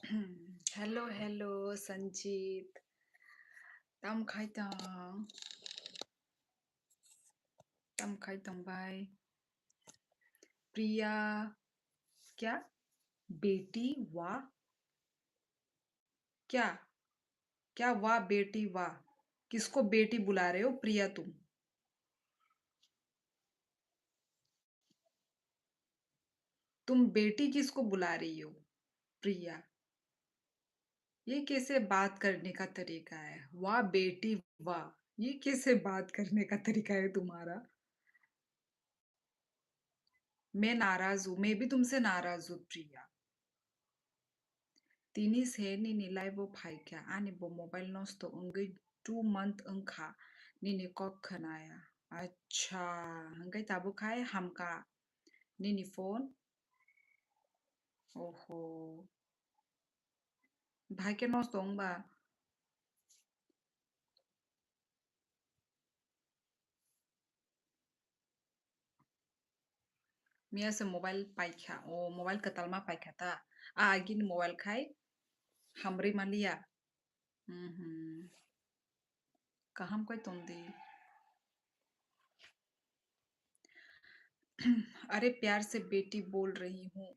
Hello, hello, Sanjeet. Tam khai tang. Tam khai tang भाई. प्रिया. क्या? बेटी वाह. क्या? क्या वाह बेटी वाह. किसको बेटी बुला रहे हो प्रिया तुम? तुम बेटी किसको बुला रही हो? प्रिया. ये कैसे बात करने का तरीका है? वाह बेटी वाह. ये कैसे बात करने का तरीका है तुम्हारा? मैं नाराज हूँ. मैं भी तुमसे नाराज हूँ प्रिया. Tini se nini live paika ani bo mobile nosto ungi 2 month engka nini kok khanaya. अच्छा हंगाई ताबो खाए हमका nini phone. ओहो. भाई के nosto ba. Mia se mobile paika o mobile katalma paika ta. Agin mobile खाए हमरी मालिया. हम्म. कहम कोई तुम दी. अरे प्यार से बेटी बोल रही हूँ.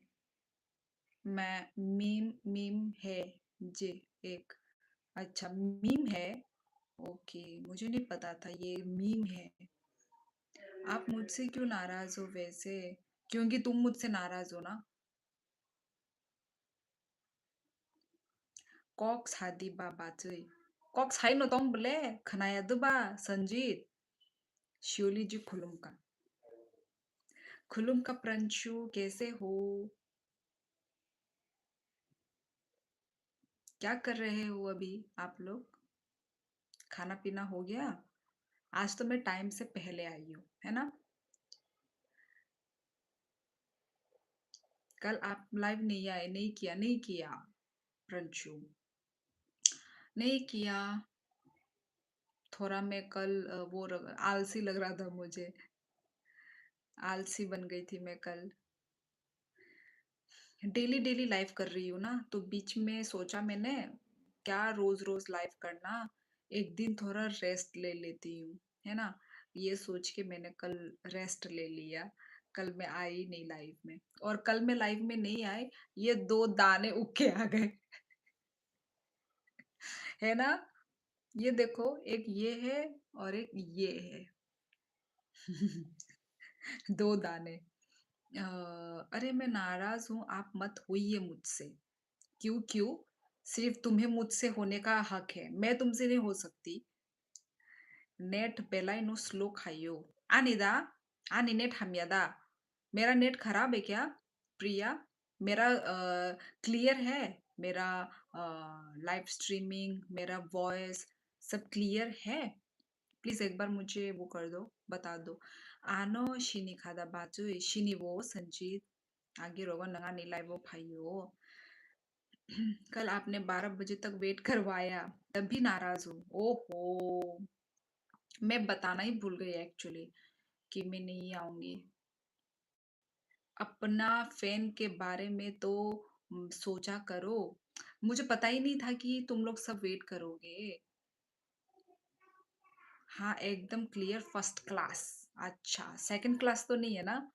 मैं मीम मीम है जे एक. अच्छा मीम है. ओके मुझे नहीं पता था ये मीम है. आप मुझसे क्यों नाराज हो वैसे? क्योंकि तुम मुझसे नाराज हो ना. कॉक सादी बाबा चुई. कॉक साई नो तोंग बले खनाया दुबा संजीत. शियोली जी खुलुम का. खुलुम का प्रंशु कैसे हो? क्या कर रहे हो अभी आप लोग? खाना पीना हो गया? आज तो मैं टाइम से पहले आई हूँ है ना. कल आप लाइव नहीं आए. नहीं किया प्रंशु. नहीं किया. थोड़ा मैं कल आलसी लग रहा था मुझे. आलसी बन गई थी मैं कल. डेली डेली लाइव कर रही हूँ ना तो बीच में सोचा मैंने क्या रोज रोज लाइव करना. एक दिन थोड़ा रेस्ट ले लेती हूँ है ना. ये सोच के मैंने कल रेस्ट ले लिया. कल मैं आई नहीं लाइव में. और कल मैं लाइव में नहीं आई. ये दो दाने उग के आ गए. है ना. ये देखो एक ये है और एक ये है. दो दाने. अरे मैं नाराज हूँ. आप मत होइए मुझसे. क्यों क्यों? सिर्फ तुम्हें मुझसे होने का हक है. मैं तुमसे नहीं हो सकती. नेट बेलाई नो स्लो खाइयो. आनिदा. आनी नेट हमियादा. मेरा नेट खराब है क्या? प्रिया. मेरा क्लियर है. मेरा लाइव स्ट्रीमिंग मेरा वॉइस सब क्लियर है. प्लीज एक बार मुझे वो कर दो. बता दो. आनो शिनी खादा बाचु शिनी वो संजीत. आगे रोगा नंगा नीला वो भाइयो. कल आपने 12 बजे तक वेट करवाया. तभी नाराज हूँ. ओहो. मैं बताना ही भूल गई एक्चुअली कि मैं नहीं आऊंगी. अपना फैन के बारे में तो सोचा करो. मुझे पता ही नहीं था कि तुम लोग सब वेट करोगे. हाँ एकदम क्लियर फर्स्ट क्लास. अच्छा सेकंड क्लास तो नहीं है ना.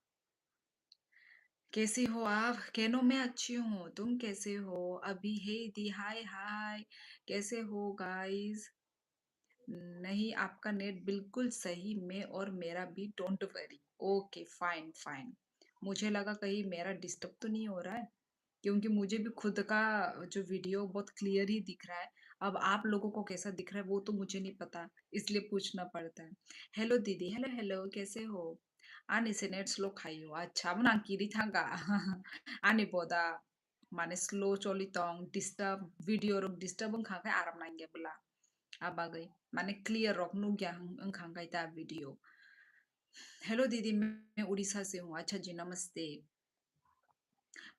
कैसी हो आप? कहनो मैं अच्छी हूँ. तुम कैसे हो? अभी हे दी हाय हाय. कैसे हो गाइस? नहीं आपका नेट बिल्कुल सही. मैं और मेरा भी don't worry. Okay fine fine. मुझे लगा कहीं मेरा डिस्टर्ब तो नहीं हो रहा है. क्योंकि मुझे भी खुद का जो वीडियो बहुत क्लियर ही दिख रहा है. अब आप लोगों को कैसा दिख रहा है वो तो मुझे नहीं पता. इसलिए पूछना पड़ता है. हेलो दीदी. हेलो हेलो कैसे हो? आने से नेट स्लो खाई हो. अच्छा अब ना किरी थांगा. आने बोदा. माने स्लो चली तोंग डिस्टर्ब वीडियो रोक डिस्टर्ब खाके आराम नांगे बोला. Abagay. माने क्लियर रखनू क्या खांगाई ता वीडियो. हेलो दीदी मैं उड़ीसा से हूँ. अच्छा जी नमस्ते.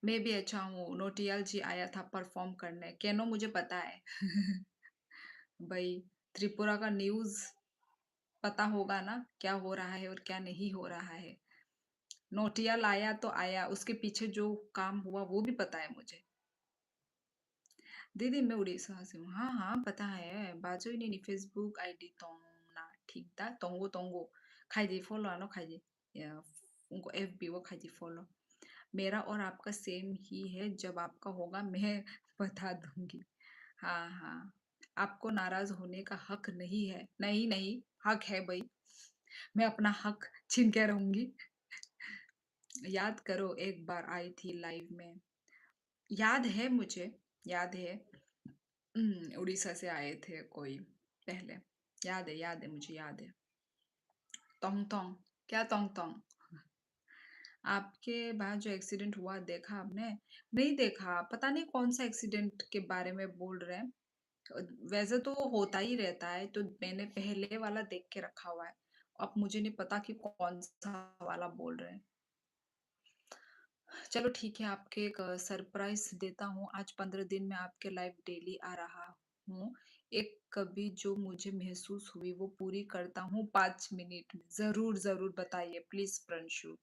मैं भी अच्छा हूँ. नोटियाल जी आया था परफॉर्म करने. कैनो मुझे पता है. भाई त्रिपुरा का न्यूज़ पता होगा ना क्या हो रहा है और क्या नहीं हो रहा है. नोटियाल आया तो आया. उसके पीछे जो काम हुआ वो भी पता है मुझे. दीदी मैं उड़ीसा से हूँ। हाँ, हाँ, पता है। बाजू ini nih Facebook ID tong na ठीक tunggu tunggu. खाइदी फॉलो आनो खाइदी। या उनको FB वो खाइदी फॉलो। मेरा और आपका सेम ही है। जब आपका होगा मैं बता दूंगी। हाँ, हाँ। आपको नाराज होने का हक नहीं है। नहीं, नहीं, हक है भाई। मैं अपना हक छीन के रहूंगी। याद करो एक बार आई थी लाइव में। याद है मुझे, याद है। उड़ीसा से आए थे कोई पहले। याद है मुझे याद है। तोंग तोंग। क्या तोंग तोंग? आपके बाद जो एक्सीडेंट हुआ देखा आपने? नहीं देखा, पता नहीं कौन सा एक्सीडेंट के बारे में बोल रहे हैं। वैसे तो होता ही रहता है, तो मैंने पहले वाला देख के रखा हुआ है। अब मुझे नहीं पता कि कौन सा वाला बोल रहे हैं। चलो ठीक है, आपके एक सरप्राइज़ देता हूँ। आज 15 दिन में आपके लाइव डेली आ रहा हूँ। एक कभी जो मुझे महसूस हुई वो पूरी करता हूँ 5 मिनट में। ज़रूर, ज़रूर बताइए प्लीज़ प्रिंशु।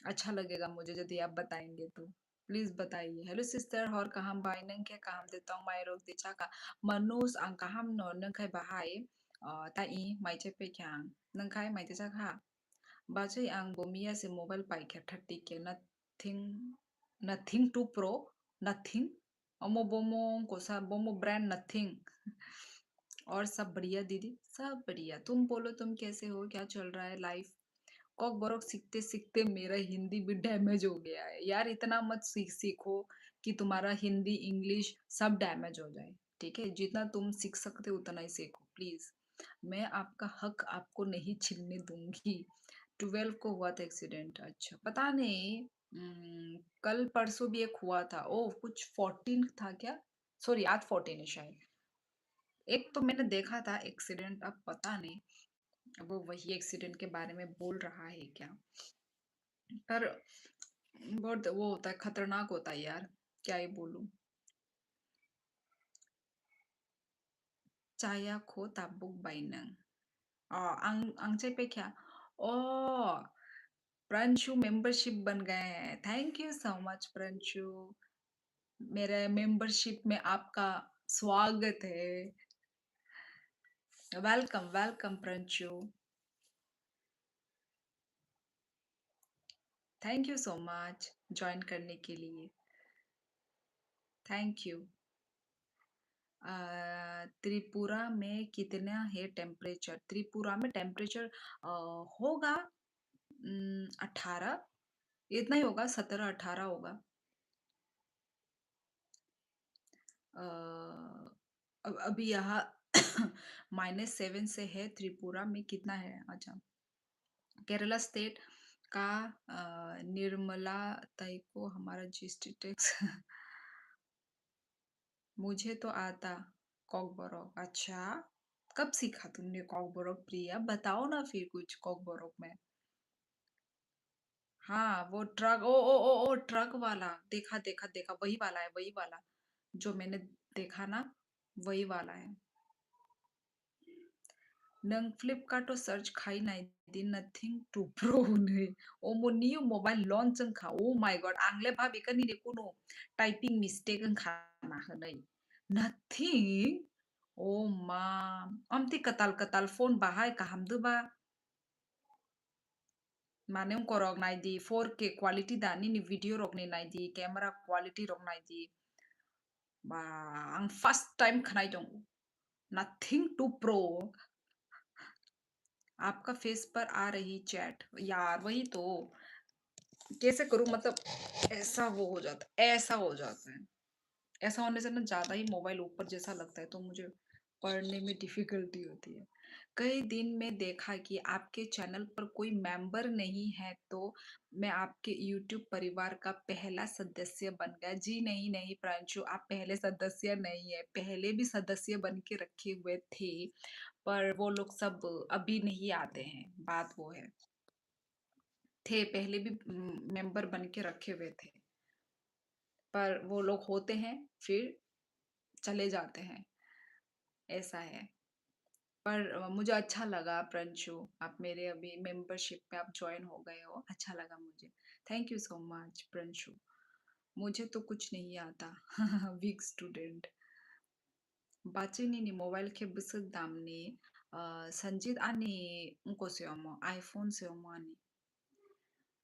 अच्छा लगेगा मुझे यदि आप बताएँगे तो। प्लीज़ बताइए। Hello sister, hor kaham bai nang khe kaham de tong mai rok de cha ka manus ang kaham no nang khai bahai ta I mai che pe kyang nang khai mai te cha kha. Bajoy ang bomia se mobile pai khe 30 ke nothing nothing to pro nothing omo bomo kosa bomo brand nothing और सब बढ़िया दीदी सब बढ़िया तुम बोलो तुम कैसे हो क्या चल रहा है लाइफ कॉक बरोक सीखते सीखते मेरा हिंदी भी डैमेज हो गया है यार इतना मत सीखो कि तुम्हारा हिंदी इंग्लिश सब डैमेज हो जाए ठीक है जितना तुम सीख सकते हो उतना ही सीखो प्लीज मैं आपका हक आपको नहीं छीनने दूंगी 12 को हुआ था एक्सीडेंट अच्छा पता नहीं कल परसों भी एक हुआ था ओह कुछ 14 था क्या सॉरी आज 14 है शायद एक तो मैंने देखा था एक्सीडेंट अब पता नहीं अब वो वही एक्सीडेंट के बारे में बोल रहा है क्या पर बहुत वो होता है खतरनाक होता है यार क्या ही बोलूं चाया खो ताबुक बाइनंग आंग पे क्या ओ प्रंशु मेंबरशिप बन गए हैं thank you so much Pranshu मेरे मेंबरशिप में आपका स्वागत है welcome welcome Pranshu thank you so much join करने के लिए थैंक यू त्रिपुरा में कितना है टेम्परेचर त्रिपुरा में टेम्परेचर होगा 18 इतना ही होगा 17-18 होगा अ, अब अभी यहाँ -7 से है त्रिपुरा में कितना है अच्छा केरला स्टेट का निर्मला ताई को हमारा जीएसटी टैक्स मुझे तो आता कॉकबोरोक अच्छा कब सीखा तुमने कॉकबोरोक प्रिया बताओ ना फिर कुछ कॉकबोरोक में हाँ वो ट्रक ओ ट्रक वाला देखा देखा देखा वही वाला है वही वाला जो मैंने देखा ना वही वाला है नों फ्लिपकार्टआव सर्च खालायनायदि nothing to pro नै Amo new mobile launch जोंखा oh my god आंलाय भाबिखा निने कुनु typing mistake ओंखाना हनै nothing oh ma amti katal katal phone bahai kahamdoba माने उनकोरक नायदि 4K quality दानि नि video rok ni नायदि camera quality rok नायदि बा आं first time खोनायदों nothing to pro आपका फेस पर आ रही चैट यार वही तो कैसे करूं मतलब ऐसा वो हो जाता ऐसा हो जाता है ऐसा होने से ना ज्यादा ही मोबाइल ऊपर जैसा लगता है तो मुझे पढ़ने में डिफिकल्टी होती है कई दिन में देखा कि आपके चैनल पर कोई मेंबर नहीं है तो मैं आपके यूट्यूब परिवार का पहला सदस्य बन गया जी नहीं नहीं प्रांशु आप पहले सदस्य नहीं है पहले भी सदस्य बन के रखे हुए थे पर वो लोग सब अभी नहीं आते हैं बात वो है थे पहले भी मेंबर बन के रखे हुए थे पर वो लोग होते हैं फिर चले जाते हैं ऐसा है पर मुझे अच्छा लगा प्रंशु आप मेरे अभी मेंबरशिप में आप ज्वाइन हो गए हो अच्छा लगा मुझे थैंक यू सो मच प्रंशु मुझे तो कुछ नहीं आता वीक स्टूडेंट 바지니니 모바일 캡스 담니 संजीत आनी उनको से ओमो आईफोन से ओमो आनी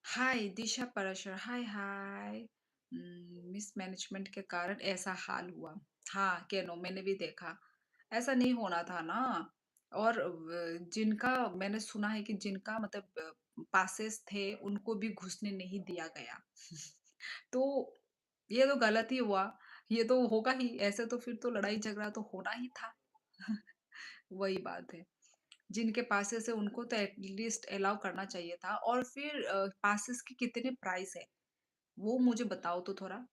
हाय दिशा परशर हाय हाय मिसमैनेजमेंट के कारण ऐसा हाल हुआ हाँ केनो मैंने भी देखा ऐसा नहीं होना था ना और जिनका मैंने सुना है कि जिनका मतलब पासेस थे उनको भी घुसने नहीं दिया गया तो ये तो गलत ही हुआ ये तो होगा ही ऐसे तो फिर तो लड़ाई झगड़ा तो होना ही था वही बात है जिनके पासेस है उनको तो एटलीस्ट अलाउ करना चाहिए था और फिर पासेस की कितने प्राइस है वो मुझे बताओ तो थोड़ा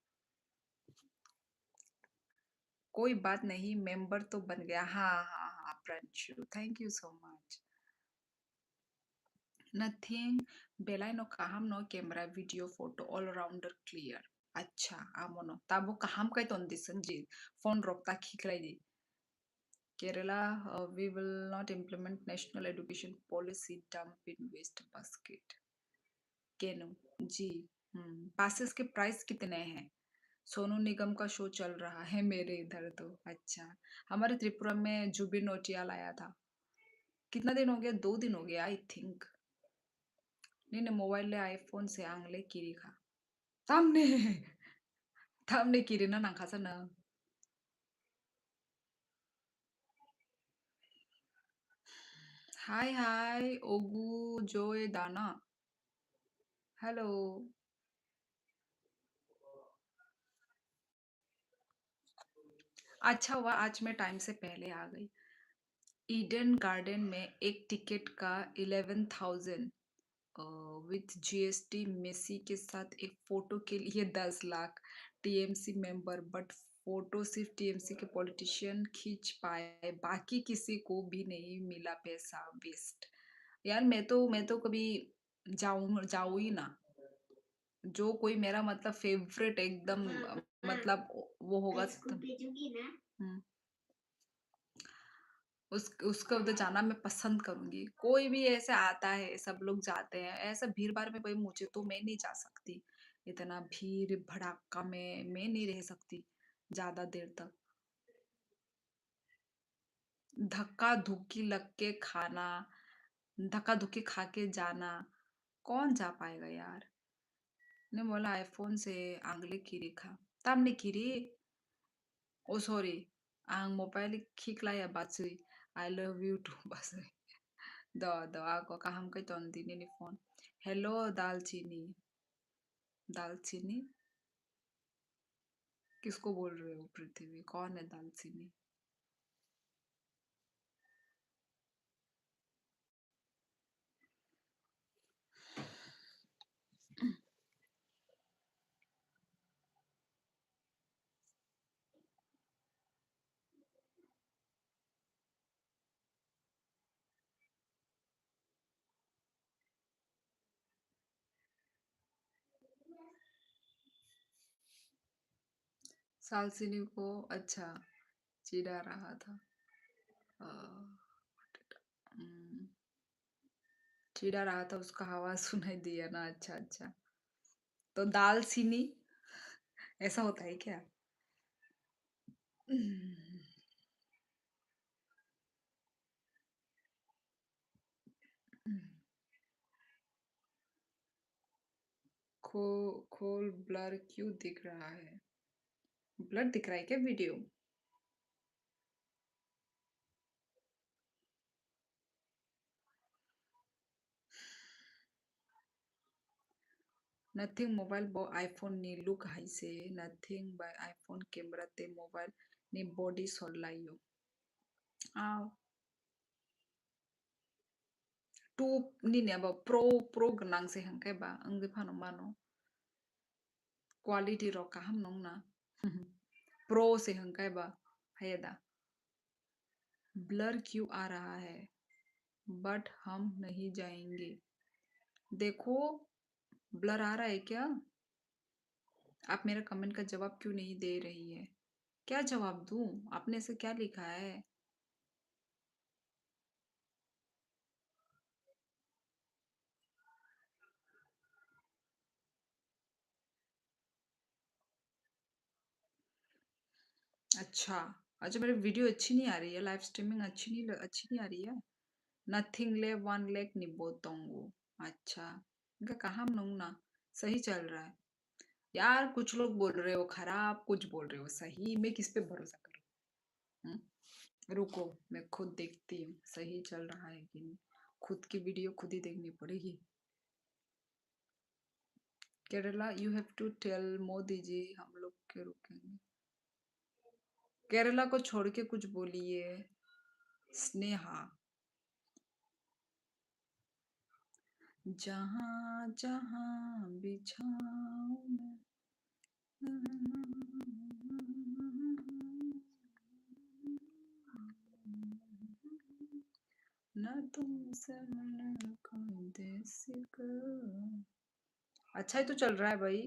कोई बात नहीं मेंबर तो बन गया हाँ हाँ हाँ Pranshu thank you so much nothing बेलाई no kaham no camera video photo all rounder clear अच्छा आमोनो ताबो kaham kai ton दिसन जी फोन रोकता खिकलाई दी Kerala, we will not implement national education policy dump in waste basket. केनु जी पासेस के price कितने हैं सोनू निगम का शो चल रहा है मेरे इधर तो अच्छा हमारे त्रिपुरा में जुबिन नौटियाल आया था कितना दिन हो गया 2 दिन हो गया आई थिंक नहीं नहीं मोबाइल ले आईफोन से आंगले किरी खा सामने सामने किरी ना नाखासा ना हाय हाय ओगू जोए दाना हेलो अच्छा हुआ आज मैं टाइम से पहले आ गई ईडन गार्डन में एक टिकट का 11,000 विथ जीएसटी मेसी के साथ एक फोटो के लिए 10 lakh TMC member but photo सिर्फ टीएमसी के पॉलिटिशियन खींच पाए बाकी किसी को भी नहीं मिला पैसा वेस्ट यार मैं तो कभी जाऊं ही ना जो कोई मेरा मतलब फेवरेट एकदम मतलब वो होगा हम्म उसका उधर जाना मैं पसंद करूंगी कोई भी ऐसे आता है सब लोग जाते हैं ऐसा भीड़ भाड़ में भाई मुझे तो मैं नहीं जा सकती इतना भीड़ भड़ाका में मैं नहीं रह सकती ज्यादा देर तक धक्का धुक्की लग के खाना धक्का धुक्की खा के जाना कौन जा पाएगा यार ने बोला आईफोन से आंगले की रेखा तमने kiri oh sorry ang mobile kiklaya batsui I love you too basui the ako kaham kay ton dini ni phone hello दालचीनी दालचीनी किसको बोल रहे हो पृथ्वी कौन है दालचीनी सालसिनी को अच्छा चिढ़ा रहा था अ, हम्म, चिढ़ा रहा था उसका आवाज सुनाई दिया ना अच्छा अच्छा तो दालचीनी ऐसा होता है क्या खो खोल ब्लर क्यों दिख रहा है ब्लर दिख रहा है क्या video Nothing mobile bo iPhone ni look haise nothing by iPhone camera te mobile ni body solaiyo. Ah, tu ni ne ba pro gnang se hangkai ba angge phano mano quality ro ka ham nong na pro से हंकाई बा हैदा blur क्यों आ रहा है but हम नहीं जाएंगे देखो blur आ रहा है क्या आप मेरा कमेंट का जवाब क्यों नहीं दे रही है क्या जवाब दूं आपने से क्या लिखा है अच्छा अच्छा मेरी वीडियो अच्छी नहीं आ रही है, लाइव स्ट्रीमिंग अच्छी नहीं आ रही है? नथिंग ले 1 लेक निबोतोंगू। अच्छा, इनका कहाँ ना सही चल रहा है। यार कुछ लोग बोल रहे हो खराब, कुछ बोल रहे हो सही, मैं किस पे भरोसा करूँ? हुँ? रुको, मैं खुद देखती हूँ, सही चल रहा है कि नहीं। खुद की वीडियो खुद ही देखनी पड़ेगी। Kerala you have to tell Modi ji हम लोग क्यों रुकेंगे? केरला को छोड़ के कुछ बोलिए। स्नेहा जहाँ जहाँ बिछाऊं ना तुमसे कोई देसी को। अच्छा ही तो चल रहा है भाई,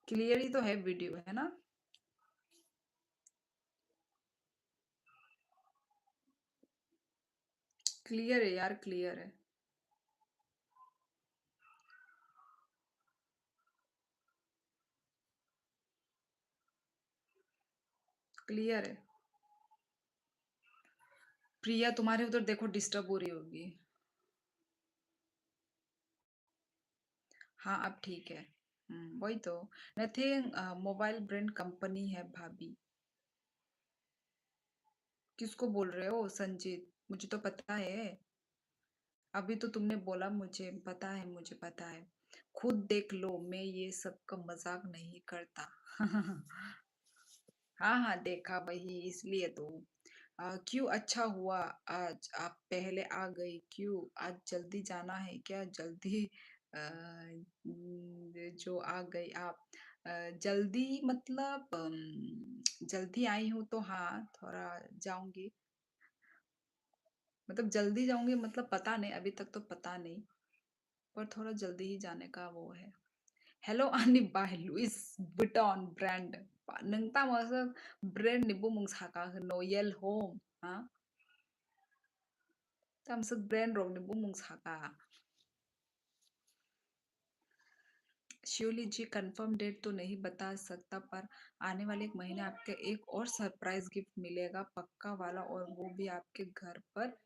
क्लियर ही तो है वीडियो, है ना? क्लियर है यार, क्लियर है। क्लियर है। प्रिया तुम्हारे उधर देखो डिस्टर्ब हो रही होगी। हाँ अब ठीक है। वही तो। नथिंग मोबाइल ब्रांड कंपनी है भाभी। किसको बोल रहे हो संजीत? मुझे तो पता है। अभी तो तुमने बोला, मुझे पता है, मुझे पता है। खुद देख लो, मैं ये सब का मजाक नहीं करता। हाँ हाँ देखा वही, इसलिए तो। क्यों अच्छा हुआ आज आप पहले आ गई, क्यों आज जल्दी जाना है क्या? जल्दी जो आ गई आप। जल्दी मतलब जल्दी आई हूँ तो हाँ थोड़ा जाऊंगी। मतलब जल्दी जाऊंगी मतलब पता नहीं, अभी तक तो पता नहीं। पर थोड़ा जल्दी ही जाने का वो है। Hello Ani by Louis Vuitton brand. Nâng ta mà sao brand ni bu mong saka Noel Home, ha? Tam sức brand rồi ni bu mong saka. Shivli ji confirm date तो नहीं बता सकता, पर आने वाले एक महीने आपके एक और सरप्राइज गिफ्ट मिलेगा पक्का वाला, और वो भी आपके घर पर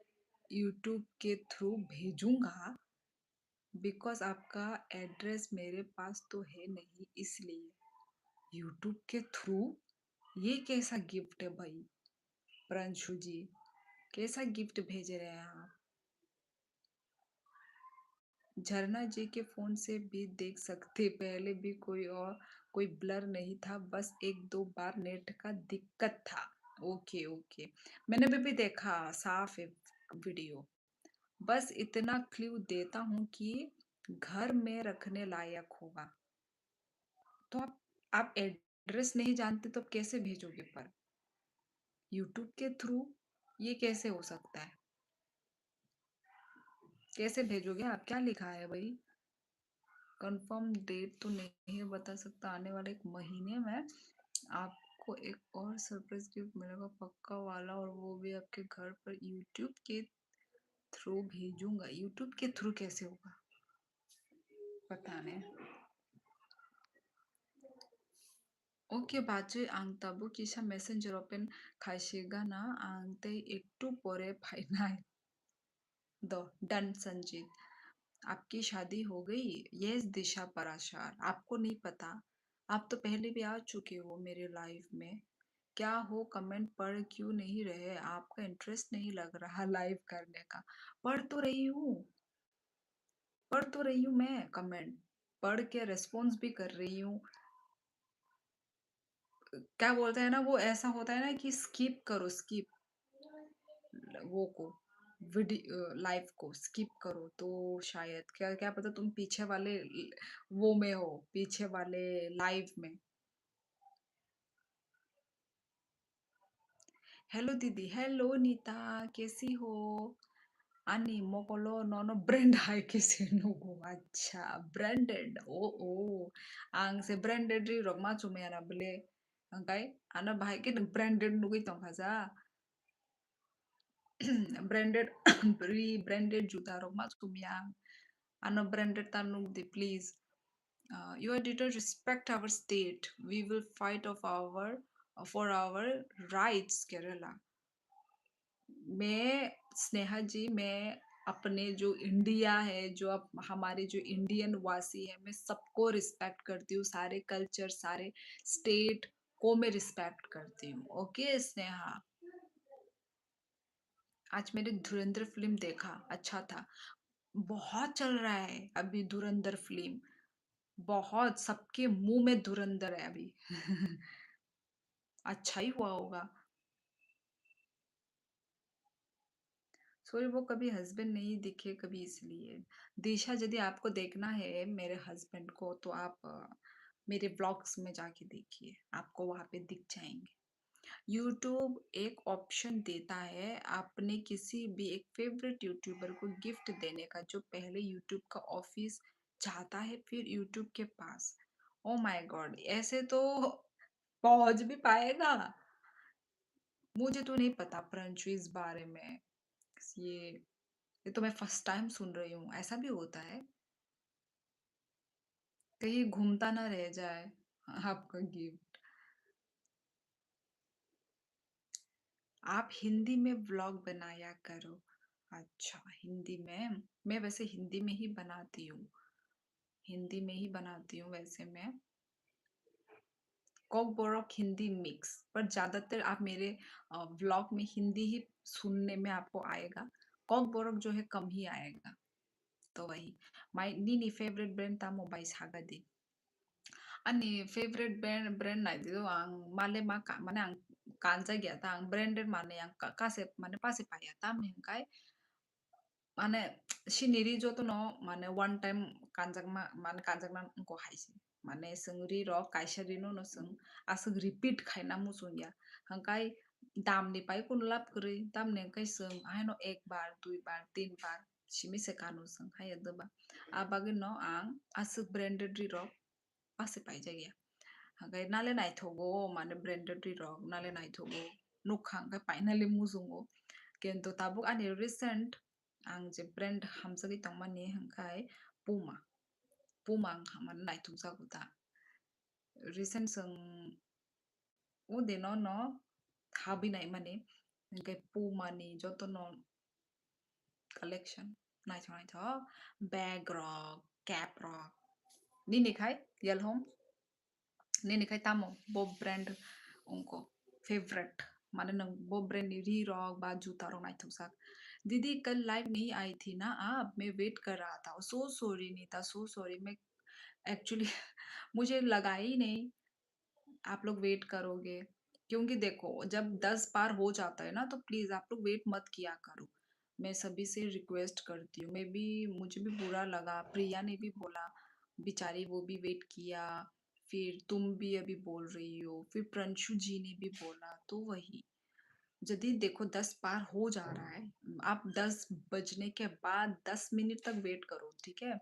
यूट्यूब के थ्रू भेजूंगा। बिकॉज आपका एड्रेस मेरे पास तो है नहीं, इसलिए यूट्यूब के थ्रू। ये कैसा गिफ्ट है भाई? प्रांशु जी, कैसा गिफ्ट भेज रहे हैं आप? झरना जी के फोन से भी देख सकते, पहले भी कोई और कोई ब्लर नहीं था, बस एक दो बार नेट का दिक्कत था। ओके ओके, मैंने भी देखा, साफ है वीडियो। बस इतना क्लू देता हूँ कि घर में रखने लायक होगा। तो आप एड्रेस नहीं जानते तो कैसे भेजोगे? पर यूट्यूब के थ्रू ये कैसे हो सकता है? कैसे भेजोगे आप? क्या लिखा है भाई? कंफर्म डेट तो नहीं बता सकता, आने वाले एक महीने में आपको एक और सरप्राइज गिफ्ट मिलेगा पक्का वाला, और वो भी आपके घर पर यूट्यूब के थ्रू भेजूंगा। यूट्यूब के थ्रू कैसे होगा? पता नहीं। ओके बाजे आं tabu kisha messenger open खाशिगा ना आंगते एक टू पोरे फाइनाल दो डन संजीत। आपकी शादी हो गई? यस दिशा पराशार, आपको नहीं पता? आप तो पहले भी आ चुके हो मेरे लाइफ में। क्या हो, कमेंट पढ़ क्यों नहीं रहे? आपका इंटरेस्ट नहीं लग रहा लाइव करने का? पढ़ तो रही हूँ, पढ़ तो रही हूँ मैं कमेंट, पढ़ के रेस्पॉन्स भी कर रही हूँ। क्या बोलते हैं ना, वो ऐसा होता है ना कि स्किप करो, स्किप वो को वीडियो लाइव को स्किप करो तो शायद, क्या क्या पता तुम पीछे वाले वो में हो, पीछे वाले लाइव में। हेलो दीदी, हेलो नीता, कैसी हो? Ani mokolo nono brand hai kasi nugo. Acha branded. Oh oh. Ang se branded ri rogma chume ana bele. Angkai ana bahai ke branded nugo itong kaza. Branded ri branded juta rogma chumya. Ano branded tanuk de please. You are to respect our state. We will fight of our for our rights Kerala. मैं स्नेहा जी, मैं अपने जो India है, जो अब हमारे जो Indian वासी है, मैं सबको रिस्पेक्ट करती हूँ, सारे कल्चर, सारे स्टेट को मैं रिस्पेक्ट करती हूँ। ओके स्नेहा, आज मैंने धुरंधर फिल्म देखा, अच्छा था। बहुत चल रहा है अभी धुरंधर फिल्म, बहुत सबके मुंह में धुरंधर है अभी। अच्छा ही हुआ होगा। सॉरी, वो कभी हस्बैंड नहीं दिखे कभी, इसलिए। दिशा, यदि आपको देखना है मेरे हस्बैंड को, तो आप मेरे ब्लॉग्स में जाके देखिए, आपको वहां पे दिख जाएंगे। यूट्यूब एक ऑप्शन देता है आपने किसी भी एक फेवरेट यूट्यूबर को गिफ्ट देने का, जो पहले यूट्यूब का ऑफिस जाता है फिर यूट्यूब के पास। ओ माय गॉड, ऐसे तो पहुंच भी पाएगा। मुझे तो नहीं पता प्रणशु इस बारे में। ये ये तो मैं फर्स्ट टाइम सुन रही हूँ, ऐसा भी होता है? कहीं घूमता ना रह जाए आपका गिफ्ट। आप हिंदी में व्लॉग बनाया करो। अच्छा, हिंदी में? मैं वैसे हिंदी में ही बनाती हूँ, हिंदी में ही बनाती हूँ वैसे मैं। कॉक बोरोक हिंदी मिक्स, पर ज्यादातर आप मेरे व्लॉग में हिंदी ही सुनने में आपको आएगा। कॉक बोरोक जो है कम ही आएगा। तो वही, माय नीनी फेवरेट ब्रांड था mobile सागादी। 아니 favorite brand 나이도 ang male maka mana ang kanza gyata ang branded mane ang kase mane pase paya tam hingkai mane siniri joto no mane one time kanjak mane kanjakna ko haisi mane sengri ro kaisari no seng aseng repeat khaina musung ya hangkai dam ni pai kun lap kri dam ne kai seng ai no ek bar dui bar tin bar simi se kanu seng hai adaba abagin no ang asuk branded ri ro pase pai jagya hanggai nale naithogo mane branded ri rok nale naithogo nukhang kai finally muzungo kento tabuk ani recent ang je brand hamsagi tongmani hangkai puma puma ang man naithok jago ta recent sung ude no habinai mane hangkai puma ni joto no collection naithok bag rok cap rok nini khai yelhom nini khai tamo bo brand उनको favourite माने नंग वो brand री rock बा जूता rock night sak दीदी कल live नहीं आई थी ना आप, मैं वेट कर रहा था। So sorry Neeta, so sorry. मैं एक्चुअली मुझे लगा ही नहीं आप लोग वेट करोगे, क्योंकि देखो जब 10 बार हो जाता है ना तो प्लीज आप लोग वेट मत किया करो। मैं सभी से रिक्वेस्ट करती हूँ। मैं भी, मुझे भी बुरा लगा, प्रिया ने भी बोला बेचारी, वो भी वेट किया, फिर तुम भी अभी बोल रही हो, फिर प्रंशु जी ने भी बोला, तो वही। यदि देखो 10 पार हो जा रहा है, आप 10 बजने के बाद 10 मिनट तक वेट करो, ठीक है?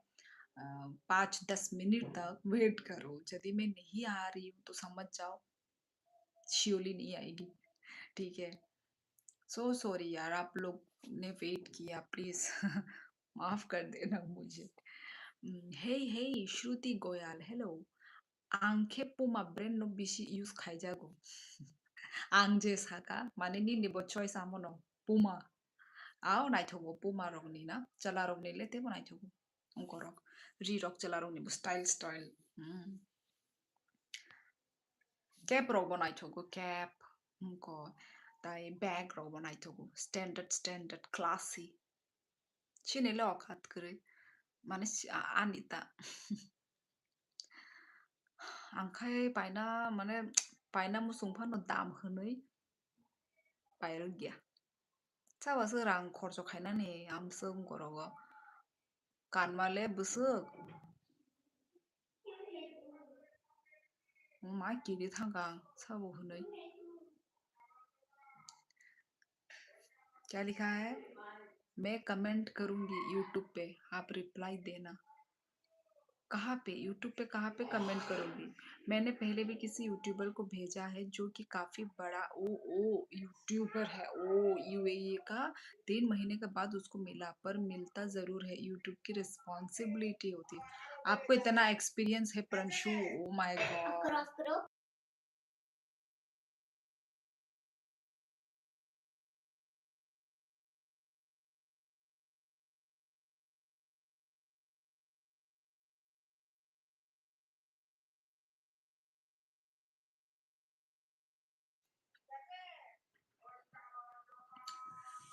5-10 मिनट तक वेट करो। यदि मैं नहीं आ रही हूँ तो समझ जाओ श्योरली नहीं आएगी, ठीक है? सो सॉरी यार, आप लोग ने वेट किया, प्लीज माफ कर देना मुझे। हे हे श्रुति गोयल, हेलो। आंखे पुमा ब्रेन नो बिसी यूज खाइजागो। आंजे साका माने निनिबो choice amono puma ao naithogo puma rok ni na chala rok ni lete bo naithogo ongko rok ri rok chala rok ni bo style cap rok bo naithogo cap ongko tai bag rok bo naithogo standard classy chini le okhat kre mane anita angkai paina mane paina musung phano dam hwnoi pairok gya chabaso rang khorcho khainani amso ongko rogo kanmale busuk मा गिदिर थांगा साबो हनै क्या लिखा है? मैं comment करूंगी YouTube पे, आप रिप्लाई देना। कहाँ पे? यूट्यूब पे कहाँ पे कमेंट करोगी? मैंने पहले भी किसी यूट्यूबर को भेजा है जो कि काफी बड़ा ओ यूट्यूबर है, ओ यूएई का। 3 महीने के बाद उसको मिला, पर मिलता जरूर है, यूट्यूब की रिस्पॉन्सिबिलिटी होती है। आपको इतना एक्सपीरियंस है Pranshu? Oh my god.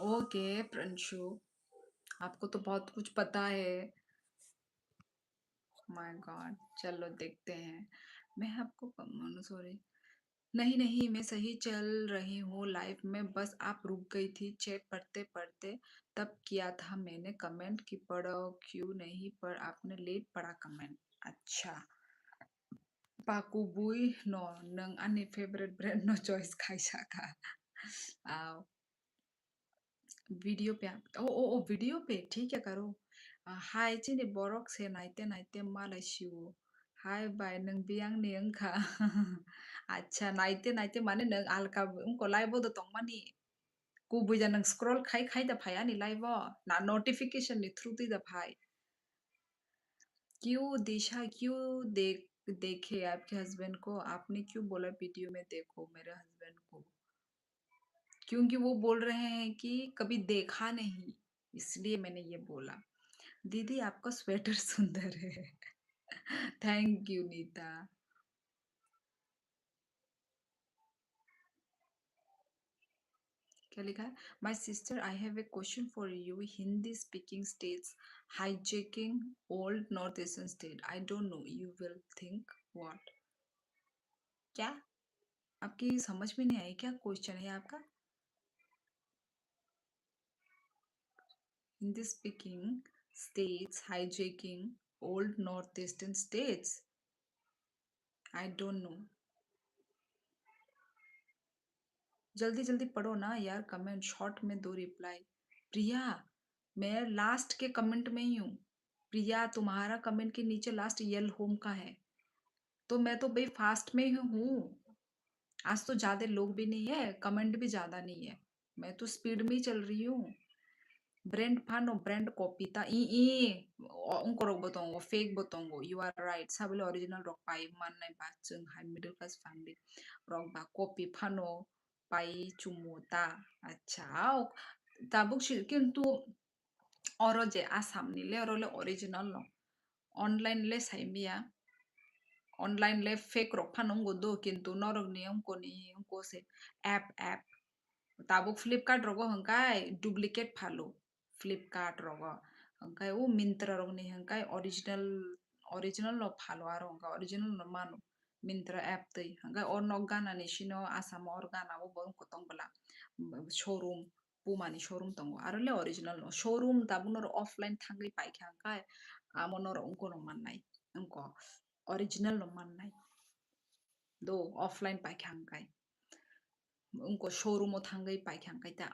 Okay Prinshu, आपको तो बहुत कुछ पता है। माय गॉड, चलो देखते हैं। मैं आपको सॉरी। नहीं नहीं, मैं सही चल रही हूँ लाइफ में, बस आप रुक गई थी चैट पढ़ते पढ़ते। तब किया था मैंने कमेंट कि पढ़ो क्यों नहीं, पर आपने लेट पढ़ा कमेंट। अच्छा। पाकुबुई नो, नंग आनी फेवरेट ब्रांड नो चॉइस खाइसाका। आओ। वीडियो पे आप ओ वीडियो पे ठीक है करो। हाय चिनी borok से नाइते नाइते मालायसियो। हाय बाय नंग बियांग नि अंखा। अच्छा नाइते नाइते माने नंग आलका उनको लाइव दो तोंग मानी। कुबुजा नंग स्क्रॉल खाई खाई दा भाया नि लाइव ना नोटिफिकेशन नि थ्रू दी दा भाई। क्यों दिशा क्यों देखे आपके हस्बैंड को, आपने क्यों बोला वीडियो में देखो मेरे हस्बैंड को? क्योंकि वो बोल रहे हैं कि कभी देखा नहीं, इसलिए मैंने ये बोला। दीदी आपका स्वेटर सुंदर है। Thank you Nita. क्या लिखा है? My sister I have a question for you, Hindi speaking states hijacking old north eastern state, I don't know you will think what. क्या? आपकी समझ में नहीं आई क्या क्वेश्चन है आपका? Hindi speaking states hijacking old northeastern states. I don't know. जल्दी जल्दी पढ़ो ना यार, कमेंट शॉर्ट में दो रिप्लाई। प्रिया, मैं लास्ट के कमेंट में ही हूँ। प्रिया तुम्हारा कमेंट के नीचे लास्ट यल होम का है। तो मैं तो भाई फास्ट में ही हूँ। आज तो ज्यादा लोग भी नहीं है, कमेंट भी ज्यादा नहीं है। मैं तो स्पीड में ही चल रही हूँ। Brand paano brand kopita ungko rok botongo fake botongo, you are right, sabele original rok pai man nai ba chung hai middle class family rok ba copy phano pai chumuta। अच्छा tabuk shil কিন্তু অরো যে আসাম নিলে অরলে original ন online লে সাইমিয়া online লে fake rock ফানঙ্গো দো কিন্তু নরক নি onco say app tabuk Flipkart rogo hangkai duplicate phalo Flipkart rogo hangkai o Myntra rog ni hangkai original no phalo aro hangkai original no mano Myntra app tei hangkai or no gana ni shino asam or gana o bon kotong bala showroom pumani showroom tongo aro le original no showroom tabunor offline thangai paikha hangkai amonor ungko no mannai ungko original no mannai do offline paikha hangkai उनको showroom थांगई पाइखांखाई ता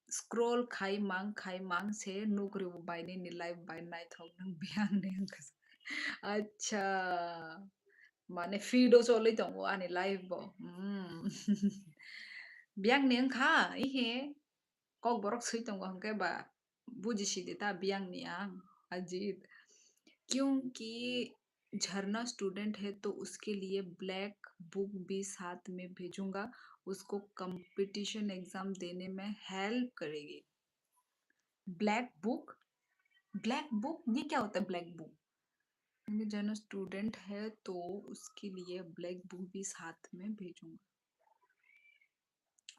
scroll खाई मांग से नौकरी वो बायने नि life by नाइ थौ नंग बियान ने अंकस। अच्छा माने फीडो चलै दङ आनि लाइफ बो बियां ने अंखा इहे कक बरक सै दङ हंके बा बुझिसिदे ता बियां नि आं अजीत क्योंकि झरना स्टूडेंट है तो उसके लिए ब्लैक बुक भी साथ में भेजूंगा, उसको कंपटीशन एग्जाम देने में हेल्प करेगी। Black book? ब्लैक बुक ये क्या होता है ब्लैक बुक? क्योंकि झरना स्टूडेंट है तो उसके लिए ब्लैक बुक भी साथ में भेजूंगा।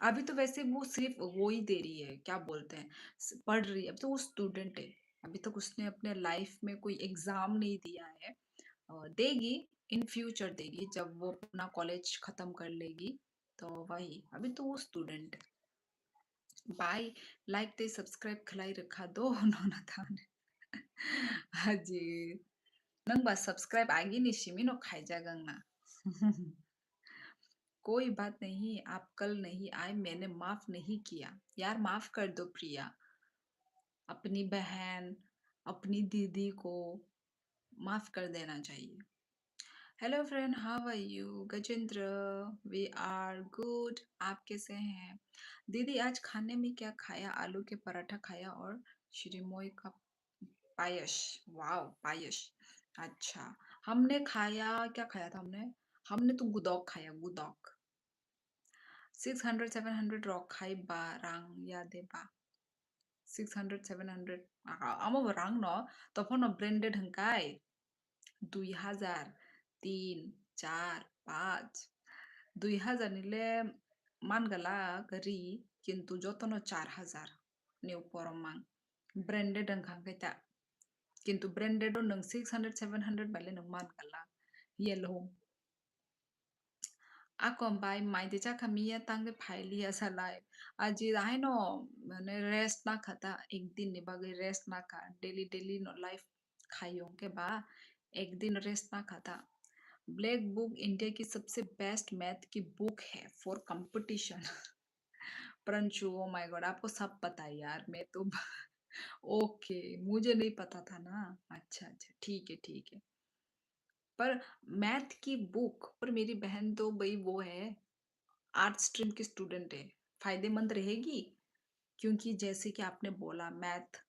अभी तो वैसे वो सिर्फ वो ही दे रही है, क्या बोलते हैं, पढ़ रही है, अब तो वो स्टूडेंट है। अभी तक उसने अपने लाइफ में कोई एग्जाम नहीं दिया है। देगी, इन फ्यूचर देगी जब वो अपना कॉलेज खत्म कर लेगी। तो वही, अभी तो वो स्टूडेंट है। बाय। लाइक ते सब्सक्राइब खलाई रखा दो उन्होंने था। हाजी नंग बस सब्सक्राइब आगे निशिमी नो खाई जागंग ना। कोई बात नहीं, आप कल नहीं आए मैंने माफ नहीं किया। यार माफ कर दो प्रिया, अपनी बहन अपनी दीदी को माफ कर देना चाहिए। Hello friend, how are you? Gajendra, we are good. आप कैसे हैं? दीदी आज खाने में क्या खाया? आलू के पराठा खाया और श्रीमोई का पायस। वाओ पायस। अच्छा, हमने खाया, क्या खाया था हमने? हमने तो गुदौक खाया, गुदौक। 600 700 रॉक खाई बा रांग या दे बा 600 700 आमा रांग न तफन ब्रांडेड हंकाय 2000 3 4 5 2000 নিলে মান গেলা করি কিন্তু যতন 4000 New poromang. Branded ang kang kita. Kintu branded on ng 600, 700 bale ng man kala. Yellow. Ako by my deja kamiya tang के फाइलिया सलाय अजी आहे नो मैंने रेस्ट ना खाता एक दिन निभागे रेस्ट ना खा डेली डेली नो लाइफ खाइयों के बा एक दिन रेस्ट ना खाता ब्लैक बुक इंडिया की सबसे बेस्ट मैथ की बुक है फॉर कंपटीशन परंतु ओ माय गॉड आपको सब पता है यार मैं तो ओके मुझे नहीं पता था ना अच्छा अच्छा ठीक है पर मैथ की बुक पर मेरी बहन तो भाई वो है आर्ट स्ट्रीम की स्टूडेंट है फायदेमंद रहेगी क्योंकि जैसे कि आपने बोला मैथ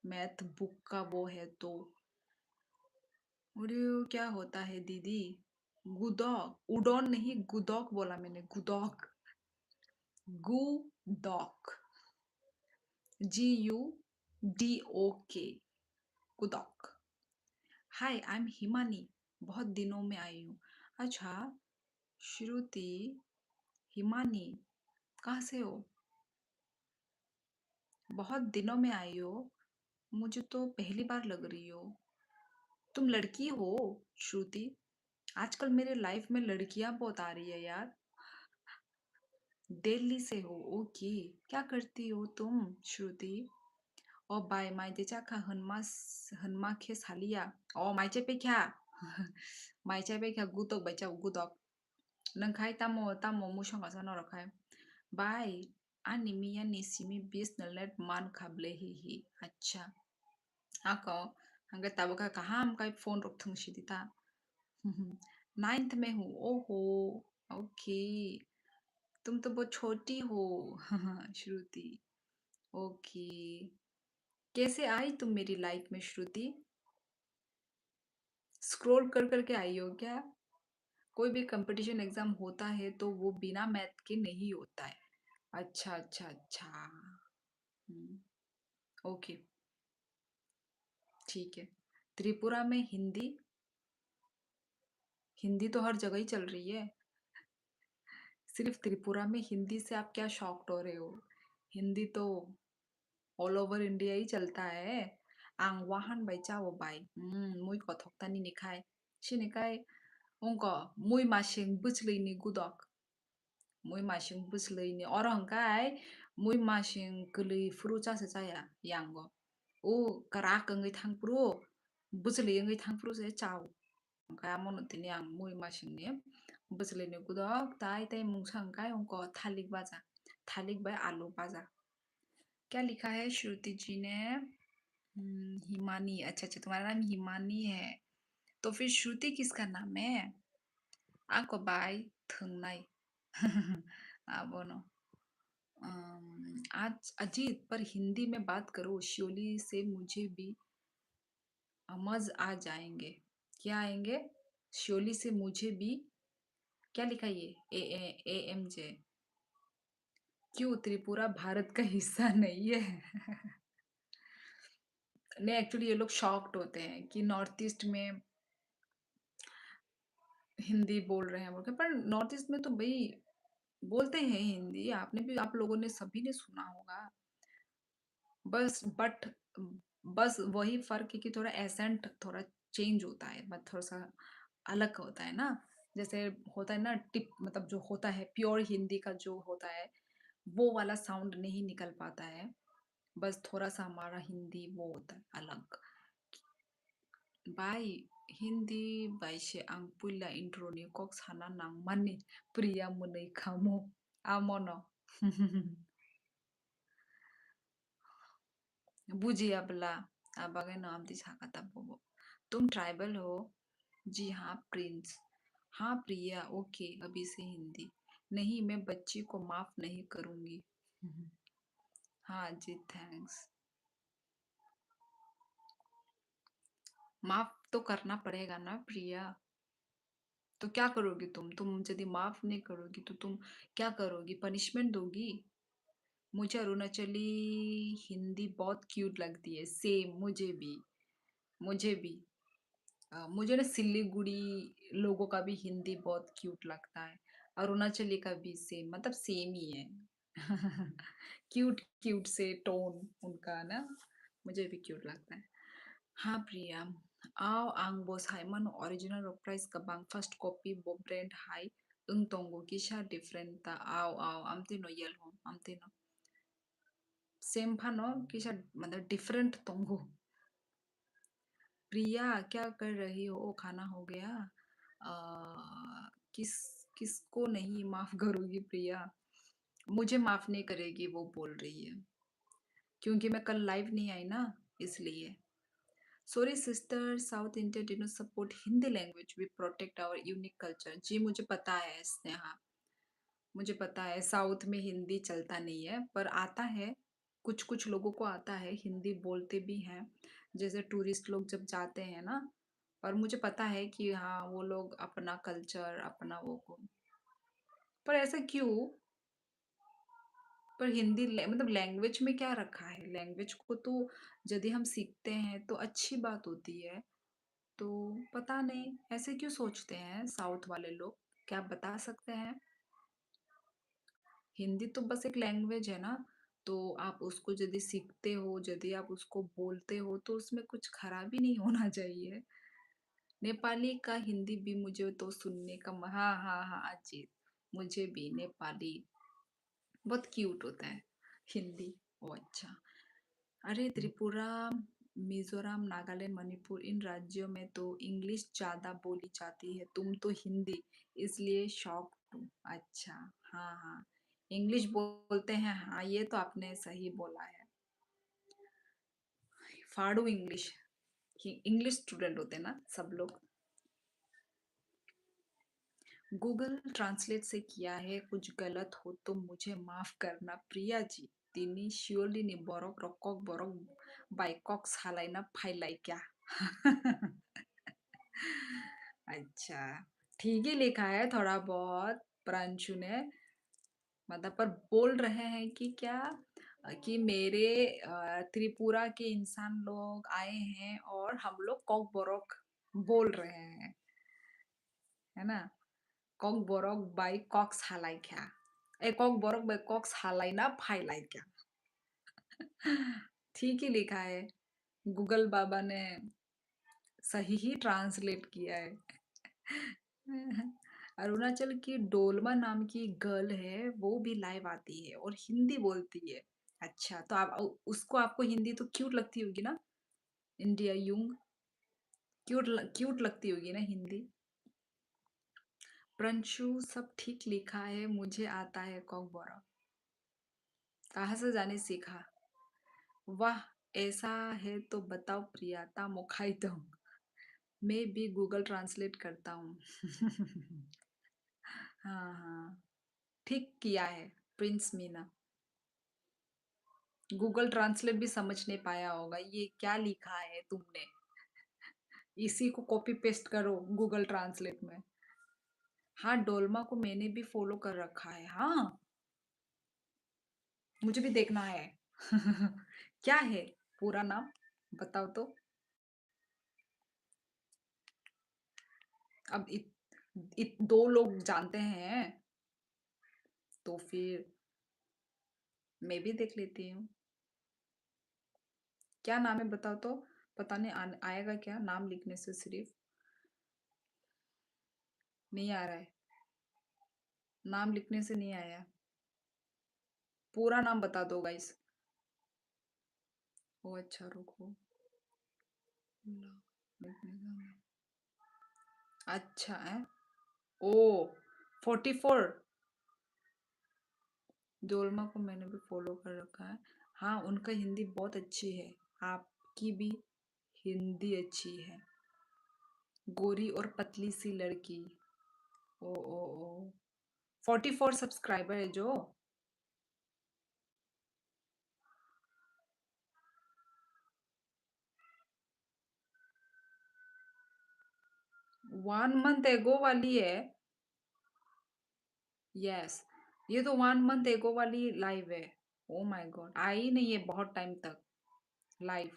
मैथ बुक का वो है तो अरे वो क्या होता है दीदी गुदौक उडौन नहीं गुदौक बोला मैंने गुदौक गुदौक GUDOK गुदौक हाय आई एम हिमानी बहुत दिनों में आई हूँ अच्छा श्रुति हिमानी कहाँ से हो बहुत दिनों में आई हो मुझे तो पहली बार लग रही हो तुम लड़की हो श्रुति आजकल मेरे लाइफ में लड़कियां बहुत आ रही है यार दिल्ली से हो ओके क्या करती हो तुम श्रुति और बाय माय देचा का हनमा खे सालिया ओ माइचे पे क्या माइचे पे क्या गुतो बचा गुदक नंखाय तामो मुशंगा सा नरखाय बाय आनि मिया निसिमी बिस नलेट मान खाबले ही अच्छा ako hanggang tabo ka kaham kay phone rok thung shidita ninth में हूँ ओहो ओके तुम तो बहुत छोटी हो श्रुति ओके कैसे आई तुम मेरी लाइफ में श्रुति स्क्रॉल कर करके आई हो क्या कोई भी कंपटीशन एग्जाम होता है तो वो बिना मैथ के नहीं होता है अच्छा हम्म, ओके ठीक है त्रिपुरा में हिंदी हिंदी तो हर जगह ही चल रही है सिर्फ त्रिपुरा में हिंदी से आप क्या शॉक्ड हो रहे हो हिंदी तो ऑल ओवर इंडिया ही चलता है आं वाहन बाई चाओ बाई मुई को थोक्तानी निखाय शिनिखाय उनको मुई माशिंग बुचलैनि गुदक मुई माशिंग बुचलैनि और हंखाय मुई माशिंग गलै फ्रु चासे चाया यांगो ओ कराक अंगै थांफ्रु बुचलै अंगै थांफ्रु से चाओ Kaya mo tini ang muy masing बसले ने कुदक ताई ताई मुंगसंग काय उनको थालिक बाजा थालिक बाय आलू बाजा क्या लिखा है श्रुति जी ने हिमानी अच्छा तुम्हारा नाम हिमानी है तो फिर श्रुति किसका नाम है आपको बाय थंगनाई बोनो आज अजीत पर हिंदी में बात करो शियोली से मुझे भी मज आ जाएंगे क्या आएंगे शियोली से मुझे भी क्या लिखा ये AMJ क्यों त्रिपुरा भारत का हिस्सा नहीं है नहीं एक्चुअली ये लोग शॉक्ड होते हैं कि नॉर्थ ईस्ट में हिंदी बोल रहे हैं बोल के पर नॉर्थ ईस्ट में तो भाई बोलते हैं हिंदी आपने भी आप लोगों ने सभी ने सुना होगा बस बट बस वही फर्क है कि थोड़ा एसेंट थोड़ा चेंज होता है बट थोड़ा सा अलग होता है ना जैसे होता है ना टिप मतलब जो होता है प्योर हिंदी का जो होता है वो वाला साउंड नहीं निकल पाता है बस थोड़ा सा हमारा हिंदी वो होता है अलग भाई हिंदी बाइसे आं पुला इंट्रोनि कक साना नांगमानि प्रिया मुनै खामो आमनो बुझियाबला आबागे नाम दी साकाता बोबो तुम ट्राइबल हो जी हाँ प्रिंस हाँ प्रिया ओके अभी से हिंदी नहीं मैं बच्ची को माफ नहीं करूंगी हाँ जी थैंक्स माफ तो करना पड़ेगा ना प्रिया तो क्या करोगी तुम यदि माफ नहीं करोगी तो तुम क्या करोगी पनिशमेंट दोगी मुझे अरुणाचली हिंदी बहुत क्यूट लगती है सेम मुझे भी मुझे ना सिल्लीगुड़ी लोगों का भी हिंदी बहुत क्यूट लगता है अरुणाचली का भी सेम मतलब सेम ही है क्यूट क्यूट से टोन उनका ना, मुझे भी क्यूट लगता है. हाँ प्रिया, आओ आंग बोस हाइमन ओरिजिनल प्राइस का बांग फर्स्ट कॉपी बो ब्रांड हाई 응 동고 기샤 डिफरेंट आओ आओ amtino yellow amtino सेम फानो किसा मतलब डिफरेंट तोंगो. प्रिया क्या कर रही हो, खाना हो गया? किस किसको नहीं माफ करोगी प्रिया? मुझे माफ नहीं करेगी वो बोल रही है, क्योंकि मैं कल लाइव नहीं आई ना, इसलिए. Sorry sister, south India did not support Hindi language, we protect our unique culture. जी मुझे पता है स्नेहा, मुझे पता है साउथ में हिंदी चलता नहीं है, पर आता है. कुछ कुछ लोगों को आता है, हिंदी बोलते भी हैं, जैसे टूरिस्ट लोग जब जाते हैं ना. पर मुझे पता है कि हाँ वो लोग अपना कल्चर अपना वो को. पर ऐसा क्यों? पर हिंदी मतलब लैंग्वेज में क्या रखा है? लैंग्वेज को तो यदि हम सीखते हैं तो अच्छी बात होती है. तो पता नहीं ऐसे क्यों सोचते हैं साउथ वाले लोग, क्या आप बता सकते हैं? हिंदी तो बस एक लैंग्वेज है ना, तो आप उसको यदि सीखते हो, यदि आप उसको बोलते हो, तो उसमें कुछ खराबी नहीं होना चाहिए. नेपाली का हिंदी भी मुझे तो सुनने का हाँ हाँ हाँ अजीत, मुझे भी नेपाली बहुत क्यूट होता है. हिंदी, ओ अच्छा. अरे त्रिपुरा, मिजोरम, नागालैंड, मणिपुर इन राज्यों में तो इंग्लिश ज्यादा बोली जाती है, तुम तो हिंदी, इसलिए शौक हूँ. अच्छा. हाँ हाँ, इंग्लिश बोलते हैं, हाँ ये तो आपने सही बोला है. फाड़ू इंग्लिश, इंग्लिश स्टूडेंट होते हैं ना सब लोग. गूगल ट्रांसलेट से किया है, कुछ गलत हो तो मुझे माफ करना प्रिया जी. तिनी शियोली ने बरक रकक बरक बाइकॉक सालाई ना फाइलाई क्या? अच्छा, ठीक ही लिखा है थोड़ा बहुत, प्रांशु ने. मतलब पर बोल रहे हैं कि क्या, कि मेरे त्रिपुरा के इंसान लोग आए हैं और हम लोग कॉक बोरक बोल रहे हैं, है ना? कॉक बोरक बाई कॉक्स हालाई क्या, ए कॉक बोरक बाई कॉक्स हालाई ना फाइलाई क्या. ठीक ही लिखा है, गूगल बाबा ने सही ही ट्रांसलेट किया है. अरुणाचल की डोलमा नाम की गर्ल है, वो भी लाइव आती है और हिंदी बोलती है. अच्छा, तो आप उसको आपको हिंदी तो क्यूट लगती होगी ना? इंडिया यूंग, क्यूट लगती होगी ना हिंदी? प्रंशु सब ठीक लिखा है, मुझे आता है कॉकबोरा. कहाँ से जाने सीखा? वाह, ऐसा है तो बताओ प्रियाता मुखाई दो, मैं भी गूगल ट्रांसलेट करता हूँ. हाँ हाँ, ठीक किया है प्रिंस मीना. गूगल ट्रांसलेट भी समझ नहीं पाया होगा ये क्या लिखा है तुमने, इसी को कॉपी पेस्ट करो गूगल ट्रांसलेट में. हाँ डोलमा को मैंने भी फॉलो कर रखा है. हाँ, मुझे भी देखना है. क्या है पूरा नाम, बताओ तो. अब दो लोग जानते हैं, तो फिर मैं भी देख लेती हूँ. क्या नाम है बताओ तो. पता नहीं आएगा क्या नाम लिखने से, सिर्फ नहीं आ रहा है, नाम लिखने से नहीं आया. पूरा नाम बता दो गाइस. ओ अच्छा रुको. अच्छा है. ओ 44. डोलमा को मैंने भी फॉलो कर रखा है. हाँ उनका हिंदी बहुत अच्छी है, आपकी भी हिंदी अच्छी है. गोरी और पतली सी लड़की. ओ ओ ओ 44 सब्सक्राइबर है जो. 1 मंथ एगो वाली है. यस, ये तो 1 मंथ एगो वाली लाइव है. ओ माय गॉड, आई नहीं है बहुत टाइम तक लाइव.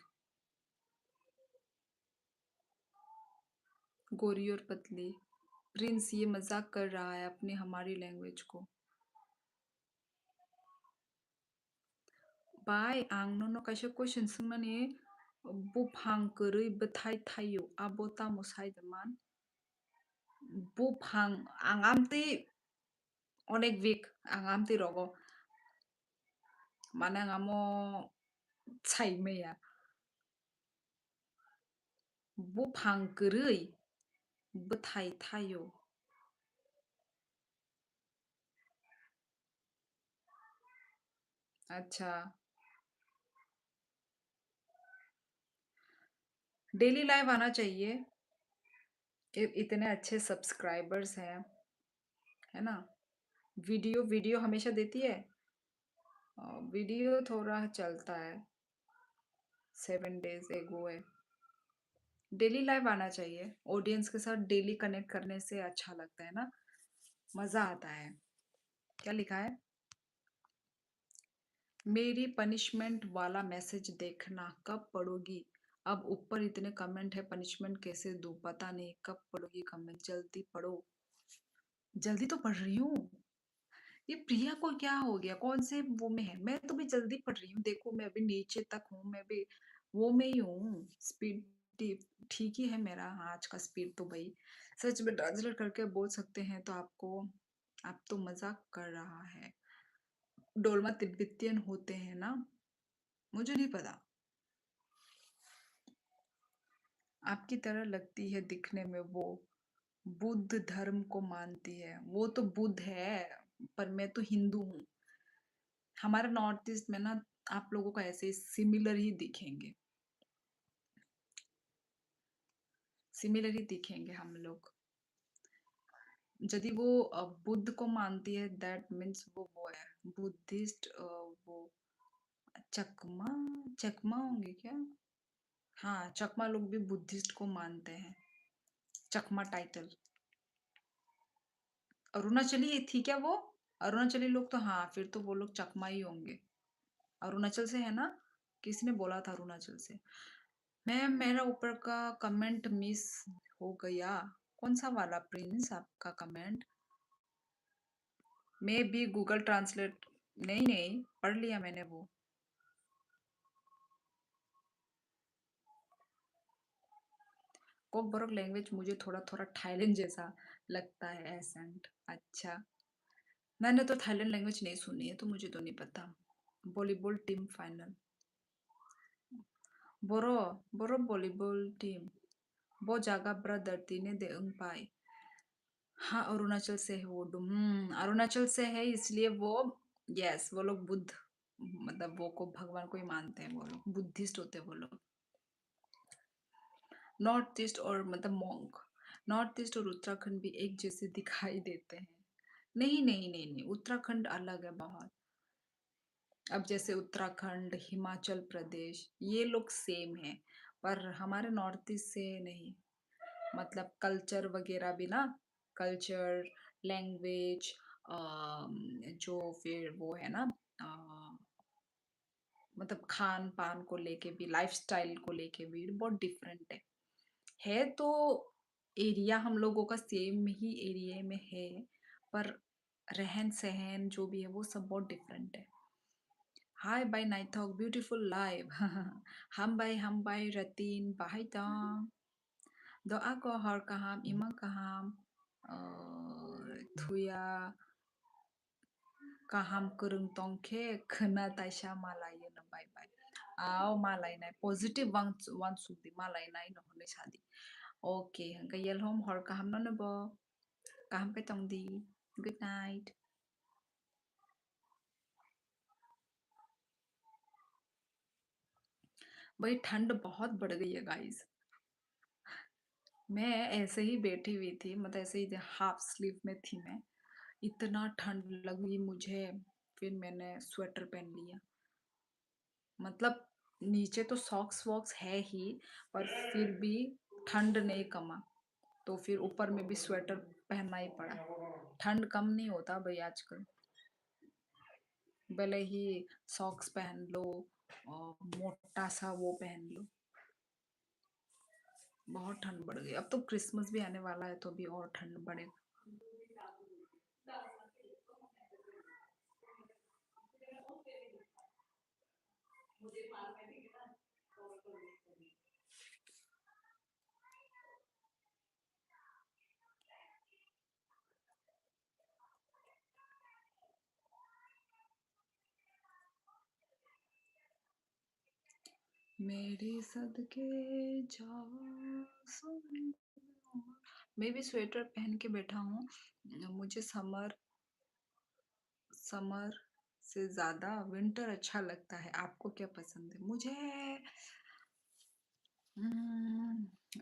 गोरी और पतली. प्रिंस ये मजाक कर रहा है अपनी हमारी लैंग्वेज को. Bai ang no kaisa question sungmani bufang kwrwi bwthai thaio abo tamo saidaman bufang ang amtwi onek week ang amtwi rogo manang amo saimaya bufang kwrwi bwthai thaio. अच्छा डेली लाइव आना चाहिए इतने अच्छे subscribers हैं है ना video video हमेशा देती है वीडियो थोड़ा चलता है 7 days एगो है डेली लाइव आना चाहिए ऑडियंस के साथ डेली कनेक्ट करने से अच्छा लगता है ना मजा आता है क्या लिखा है मेरी पनिशमेंट वाला मैसेज देखना कब पढ़ोगी अब ऊपर इतने कमेंट है पनिशमेंट कैसे दूं पता नहीं कब पढ़ोगी कमेंट जल्दी पढ़ो जल्दी तो पढ़ रही हूँ ये प्रिया को क्या हो गया कौन से वो में है मैं तो भी जल्दी पढ़ रही हूँ देखो मैं अभी नीचे तक हूँ मैं भी वो में ही हूँ स्पीड ठीक ही है मेरा आज का स्पीड तो भाई सच में ट्रांसलेट करके बोल सकते हैं तो आपको आप तो मजाक कर रहा है डोलमा तिब्बतियन होते हैं ना मुझे नहीं पता आपकी तरह लगती है दिखने में वो बुद्ध धर्म को मानती है वो तो बुद्ध है पर मैं तो हिंदू हूँ हमारे नॉर्थ ईस्ट में ना आप लोगों को ऐसे सिमिलर ही दिखेंगे सिमिलर ही दिखेंगे हम लोग यदि वो बुद्ध को मानती है दैट मीन्स वो है बुद्धिस्ट वो चकमा चकमा होंगे क्या हाँ चकमा लोग भी बुद्धिस्ट को मानते हैं चकमा टाइटल अरुणाचली थी क्या वो अरुणाचली लोग तो हाँ फिर तो वो लोग चकमा ही होंगे अरुणाचल से है ना किसने बोला था अरुणाचल से मैम मेरा ऊपर का कमेंट मिस हो गया कौन सा वाला प्रिंस आपका कमेंट मैं भी गूगल ट्रांसलेट नहीं नहीं पढ़ लिया मैंने वो कोकबोरोक लैंग्वेज मुझे थोड़ा थोड़ा थाईलैंड जैसा लगता है एसेंट अच्छा मैंने तो थाईलैंड लैंग्वेज नहीं सुनी है तो मुझे तो नहीं पता वॉलीबॉल टीम फाइनल बोरो बोरो वॉलीबॉल टीम वो जगह ब्रदर तीने दे उंग पाई हाँ अरुणाचल से है वो अरुणाचल से है इसलिए वो यस वो लोग बुद्ध मतलब वो को भगवान को ही मानते हैं वो लोग बुद्धिस्ट होते हैं वो लोग नॉर्थ ईस्ट और मतलब मोंक नॉर्थ ईस्ट और उत्तराखंड भी एक जैसे दिखाई देते हैं नहीं नहीं नहीं नहीं उत्तराखंड अलग है बहुत अब जैसे उत्तराखंड हिमाचल प्रदेश ये लोग सेम है पर हमारे नॉर्थ ईस्ट से नहीं मतलब कल्चर वगैरह भी ना कल्चर लैंग्वेज जो फिर वो है ना अ, मतलब खान पान को लेके भी लाइफस्टाइल को लेके भी बहुत डिफरेंट है तो एरिया हम लोगों का सेम ही एरिया में है पर रहन सहन जो भी है वो सब बहुत डिफरेंट है हाय बाय नाइथॉक ब्यूटीफुल लाइव हम बाय रतीन बाहाय दं doa ko har kaham imang kaham thuya kaham kurung tongke khena taisa malai na bye bye आओ malai nai positive one sudi malai nai no hone sadi okay hangka yel hom hor kaham no bo kaham pe tong di good night भाई ठंड बहुत बढ़ गई है guys मैं ऐसे ही बैठी हुई थी मतलब ऐसे ही हाफ स्लीव में थी मैं इतना ठंड लगी मुझे फिर मैंने स्वेटर पहन लिया मतलब नीचे तो सॉक्स वॉक्स है ही पर फिर भी ठंड नहीं कमा तो फिर ऊपर में भी स्वेटर पहनना ही पड़ा ठंड कम नहीं होता भाई आजकल भले ही सॉक्स पहन लो और मोटा सा वो पहन लो बहुत ठंड बढ़ गई अब तो क्रिसमस भी आने वाला है तो अभी और ठंड बढ़ेगा मेरे सदके जाओ सुन। मैं भी स्वेटर पहन के बैठा हूँ। मुझे समर समर से ज़्यादा विंटर अच्छा लगता है। आपको क्या पसंद है? मुझे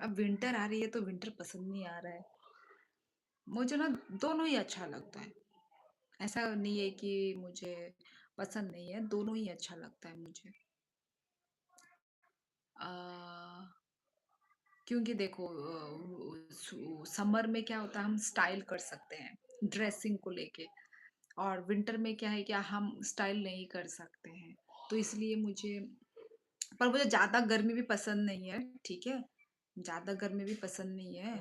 अब विंटर आ रही है तो विंटर पसंद नहीं आ रहा है। मुझे ना दोनों ही अच्छा लगता है। ऐसा नहीं है कि मुझे पसंद नहीं है, दोनों ही अच्छा लगता है मुझे। अ, क्योंकि देखो समर में क्या होता है, हम स्टाइल कर सकते हैं ड्रेसिंग को लेके, और विंटर में क्या है कि हम स्टाइल नहीं कर सकते हैं। तो इसलिए मुझे, पर मुझे ज़्यादा गर्मी भी पसंद नहीं है, ठीक है? ज़्यादा गर्मी भी पसंद नहीं है,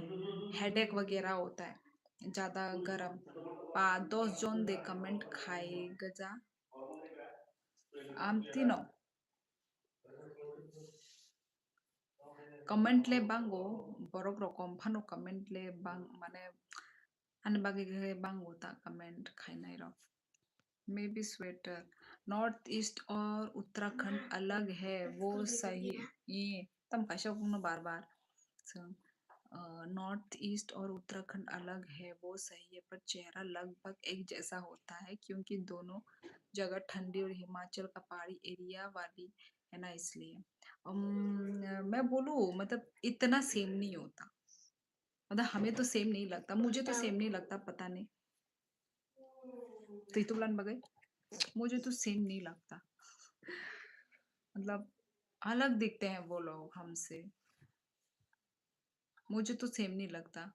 हेडेक वगैरह होता है ज़्यादा गरम। पा 2 जन दे कमेंट खाए गजा आम तीनों कमेंट ले Bango borok rok kom phano comment le bang mane ane bagi ge bango ta comment खाई रहो। May be sweater. North east और उत्तराखंड अलग है वो सही। ये तम कैसे बोलना बार बार। नॉर्थ ईस्ट और उत्तराखंड अलग है वो सही है, पर चेहरा लगभग एक जैसा होता है क्योंकि दोनों जगह ठंडी और हिमाचल का पहाड़ी एरिया वाली है ना, इसलिए मैं बोलूँ मतलब इतना सेम नहीं होता। मतलब हमें तो सेम नहीं लगता, मुझे तो सेम नहीं लगता, पता नहीं। तो बुलान बगै मुझे तो सेम नहीं लगता। मतलब अलग दिखते हैं वो लोग हमसे। मुझे तो सेम नहीं लगता।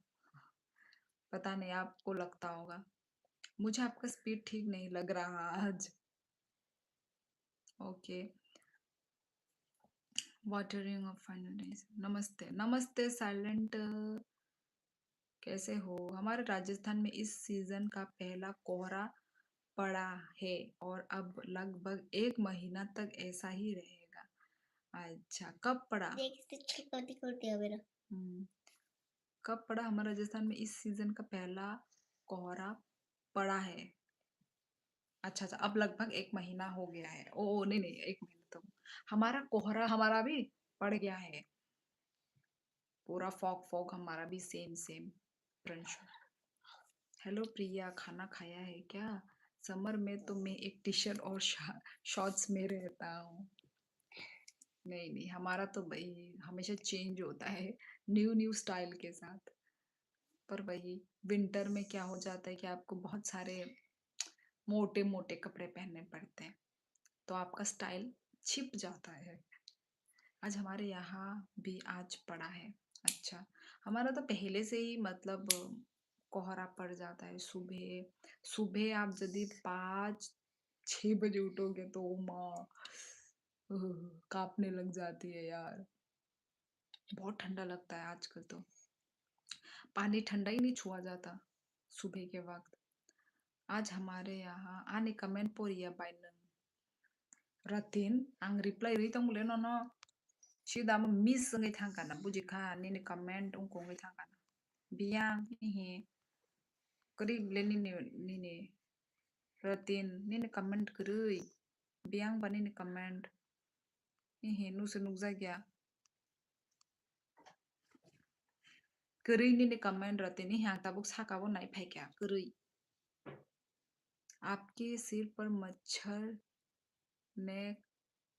पता नहीं आपको लगता होगा। मुझे आपका स्पीड ठीक नहीं लग रहा आज। Okay. Watering of final days. नमस्ते नमस्ते साइलेंट। कैसे हो? हमारे राजस्थान में इस सीजन का पहला कोहरा पड़ा है और अब लगभग 1 महीना तक ऐसा ही रहेगा। अच्छा, कब पड़ा? हम्म, कब पड़ा? हमारे राजस्थान में इस सीजन का पहला कोहरा पड़ा है। अच्छा अच्छा, अब लगभग 1 महीना हो गया है। ओ नहीं नहीं, 1 महीना तो हमारा कोहरा हमारा भी पड़ गया है। पूरा फॉग फॉग हमारा भी सेम सेम। प्रंश। हेलो प्रिया, खाना खाया है क्या? समर में तो मैं एक टी शर्ट और शॉर्ट्स में रहता हूँ। नहीं नहीं, हमारा तो भाई हमेशा चेंज होता है न्यू न्यू स्टाइल के साथ। पर वही विंटर में क्या हो जाता है कि आपको बहुत सारे मोटे मोटे कपड़े पहनने पड़ते हैं, तो आपका स्टाइल छिप जाता है। आज हमारे यहाँ भी आज पड़ा है। अच्छा, हमारा तो पहले से ही मतलब कोहरा पड़ जाता है सुबह। सुबह आप यदि 5-6 बजे उठोगे तो माँ कांपने लग जाती है यार। बहुत ठंडा लगता है आजकल तो। पानी ठंडा ही नहीं छुआ जाता सुबह के वक्त। आज हमारे यहाँ आने comment पोरिया बाइनन ratin ang reply ri tong le no no sida mo miss ngai thang kana buji kha ni ni comment ung ko ngai thang kana biang ni he kri le ni ni ratin ni ni comment kri biang ba ni ni comment ni he nu se nuk za kya kri ni ni comment ratin ni hang tabuk sa ka bo nai phai kya kri आपके सिर पर मच्छर ने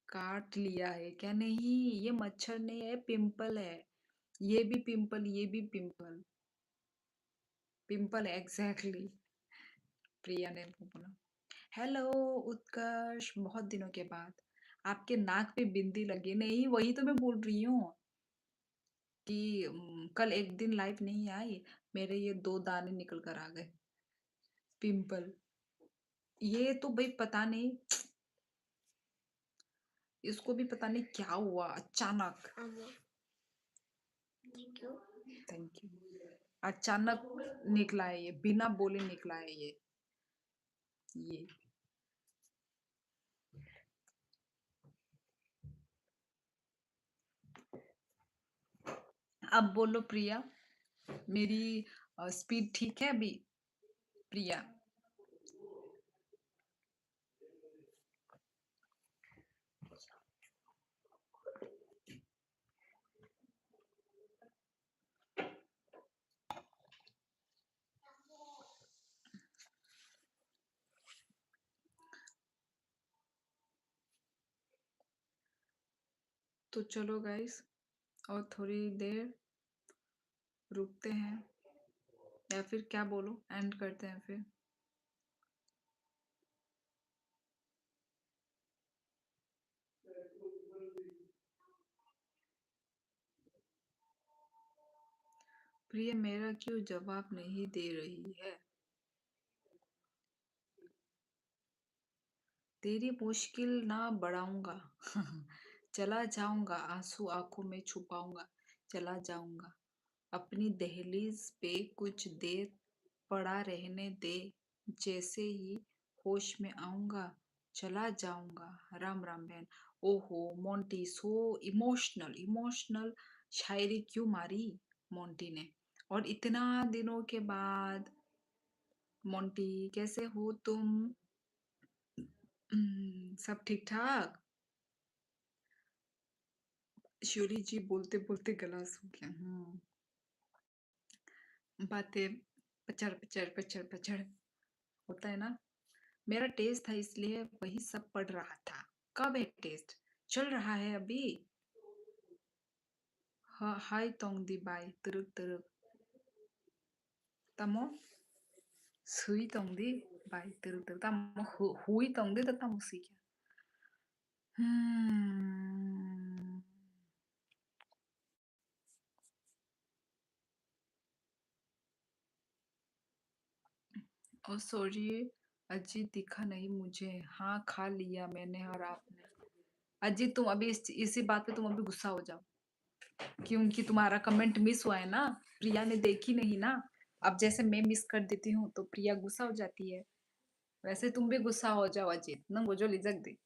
काट लिया है क्या? नहीं, ये मच्छर नहीं है, पिंपल है। ये भी पिंपल, ये भी पिंपल। Pimple exactly. प्रिया ने बोला। हेलो उत्कर्ष, बहुत दिनों के बाद। आपके नाक पे बिंदी लगी नहीं? वही तो मैं बोल रही हूँ कि कल एक दिन लाइव नहीं आई, मेरे ये 2 दाने निकल कर आ गए पिंपल। ये तो भाई पता नहीं, इसको भी पता नहीं क्या हुआ अचानक। Thank you. अचानक निकला है ये, बिना बोले निकला है ये अब बोलो प्रिया, मेरी स्पीड ठीक है अभी? प्रिया, तो चलो गाइस, और थोड़ी देर रुकते हैं, या फिर क्या बोलो, एंड करते हैं फिर? प्रिया मेरा क्यों जवाब नहीं दे रही है? तेरी मुश्किल ना बढ़ाऊंगा। चला जाऊंगा, आंसू आंखों में छुपाऊंगा। चला जाऊंगा, अपनी दहलीज पे कुछ देर पड़ा रहने दे। जैसे ही होश में आऊंगा, चला जाऊंगा। राम राम बहन। ओहो मोंटी, सो इमोशनल इमोशनल शायरी क्यों मारी मोंटी ने? और इतना दिनों के बाद। मोंटी कैसे हो तुम? सब ठीक ठाक? श्योरी जी बोलते बोलते गला सूख गया। बातें पचड़ पचड़ पचड़ पचड़ होता है ना। मेरा टेस्ट था इसलिए वही सब पढ़ रहा था। कब है टेस्ट? चल रहा है अभी? हाय तोंगदी बाय तुरुक तुरुक तमो सुई तोंगदी बाय तुरुक तुरुक तमो हुई तोंगदी तो तमो सी क्या? हम्म। ओ सॉरी, अजीत दिखा नहीं मुझे। हाँ खा लिया मैंने और आपने। अजीत तुम अभी इसी बात पे तुम अभी गुस्सा हो जाओ, क्योंकि तुम्हारा कमेंट मिस हुआ है ना। प्रिया ने देखी नहीं ना। अब जैसे मैं मिस कर देती हूँ तो प्रिया गुस्सा हो जाती है। वैसे तुम भी गुस्सा हो जाओ अजीत, नंगो जो लिजक दे।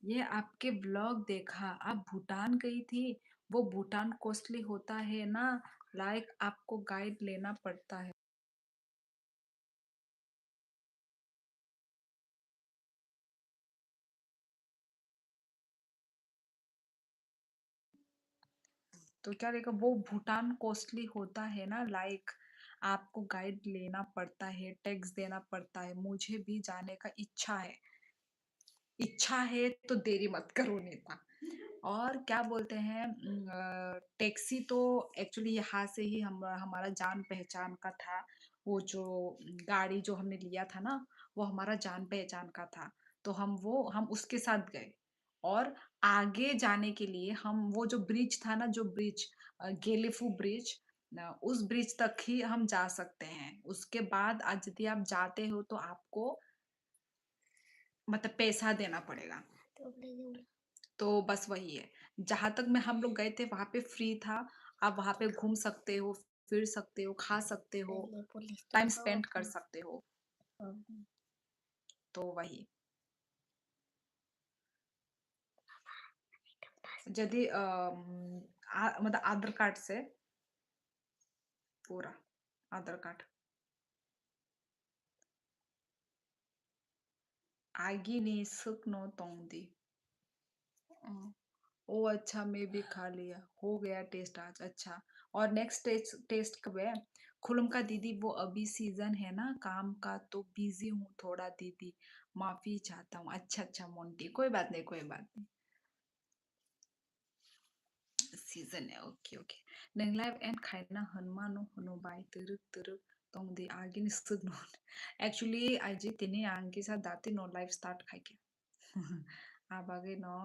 ये आपके ब्लॉग देखा, आप भूटान गई थी। वो भूटान कॉस्टली होता है ना, लाइक आपको गाइड लेना पड़ता है। तो क्या रहेगा, वो भूटान कॉस्टली होता है ना, लाइक आपको गाइड लेना पड़ता है, टैक्स देना पड़ता है। मुझे भी जाने का इच्छा है। इच्छा है तो देरी मत करो नेता। और क्या बोलते हैं, टैक्सी तो एक्चुअली यहाँ से ही हम हमारा जान पहचान का था। वो जो गाड़ी जो हमने लिया था ना, वो हमारा जान पहचान का था। तो हम उसके साथ गए। और आगे जाने के लिए हम वो जो ब्रिज था ना, जो ब्रिज गेलिफू ब्रिज, उस ब्रिज तक ही हम जा सकते हैं। उसके बाद आज यदि आप जाते हो तो आपको मतलब पैसा देना पड़ेगा। तो बस वही है। जहां तक मैं हम लोग गए थे वहां पे फ्री था। आप वहां पे घूम सकते हो, फिर सकते हो, खा सकते हो, टाइम स्पेंड कर सकते हो। तो वही, यदि मतलब आधार कार्ड से पूरा आधार कार्ड आगे नहीं सुख नो तोंदी। ओ अच्छा, मैं भी खा लिया, हो गया टेस्ट आज। अच्छा, और नेक्स्ट टेस्ट टेस्ट कब है? खुलम का दीदी, वो अभी सीजन है ना काम का, तो बिजी हूँ थोड़ा दीदी, माफी चाहता हूँ। अच्छा अच्छा मोंटी, कोई बात नहीं कोई बात नहीं, सीजन है। Okay okay. नों लाइव एंड खाइना हनुमानो हनुबाय तुरुक तुरुक तोंदी आगिन सुन। एक्चुअली आइजी तिनी आंगी सा दाती नो लाइव स्टार्ट खाइके। आबागे नो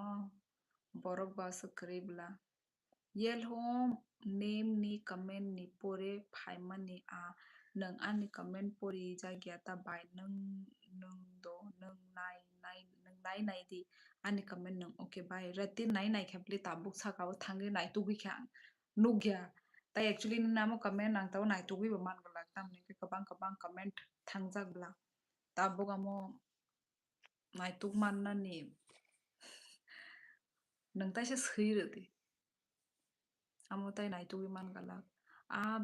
borok baso kribla yelhom name ni comment ni pore phaiman ni a nang ani comment pori jagyata by nang do nang nai di ani comment nang okay by rati nai khapli tabuk saka o thangi nai tu gi khyang nugya tai actually ni namo comment nang taw nai tu gi man galak tam ni ke kabang kabang comment thangjak bla tabuk amo nai tu man na ni nang ta se sui Amotai naituwiman galak.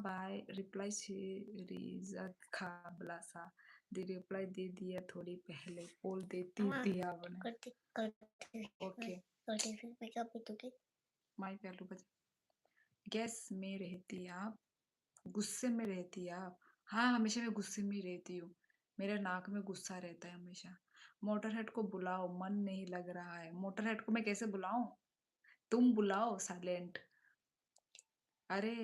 Bye. Reply series खा बलासा. The reply दे दिया थोड़ी पहले बोल देती अम्मा थी आपने. करते ओके करते फिर मैं क्या पीटूंगी? माई पहलू बज गैस में रहती आप, गुस्से में रहती आप. हाँ हमेशा मैं गुस्से में ही रहती हूँ. मेरे नाक में गुस्सा रहता है हमेशा. मोटरहेड को बुलाओ, मन नहीं लग रहा है. मोटरहेड को मैं कैसे बुलाऊं? तुम बुलाओ साइलेंट. अरे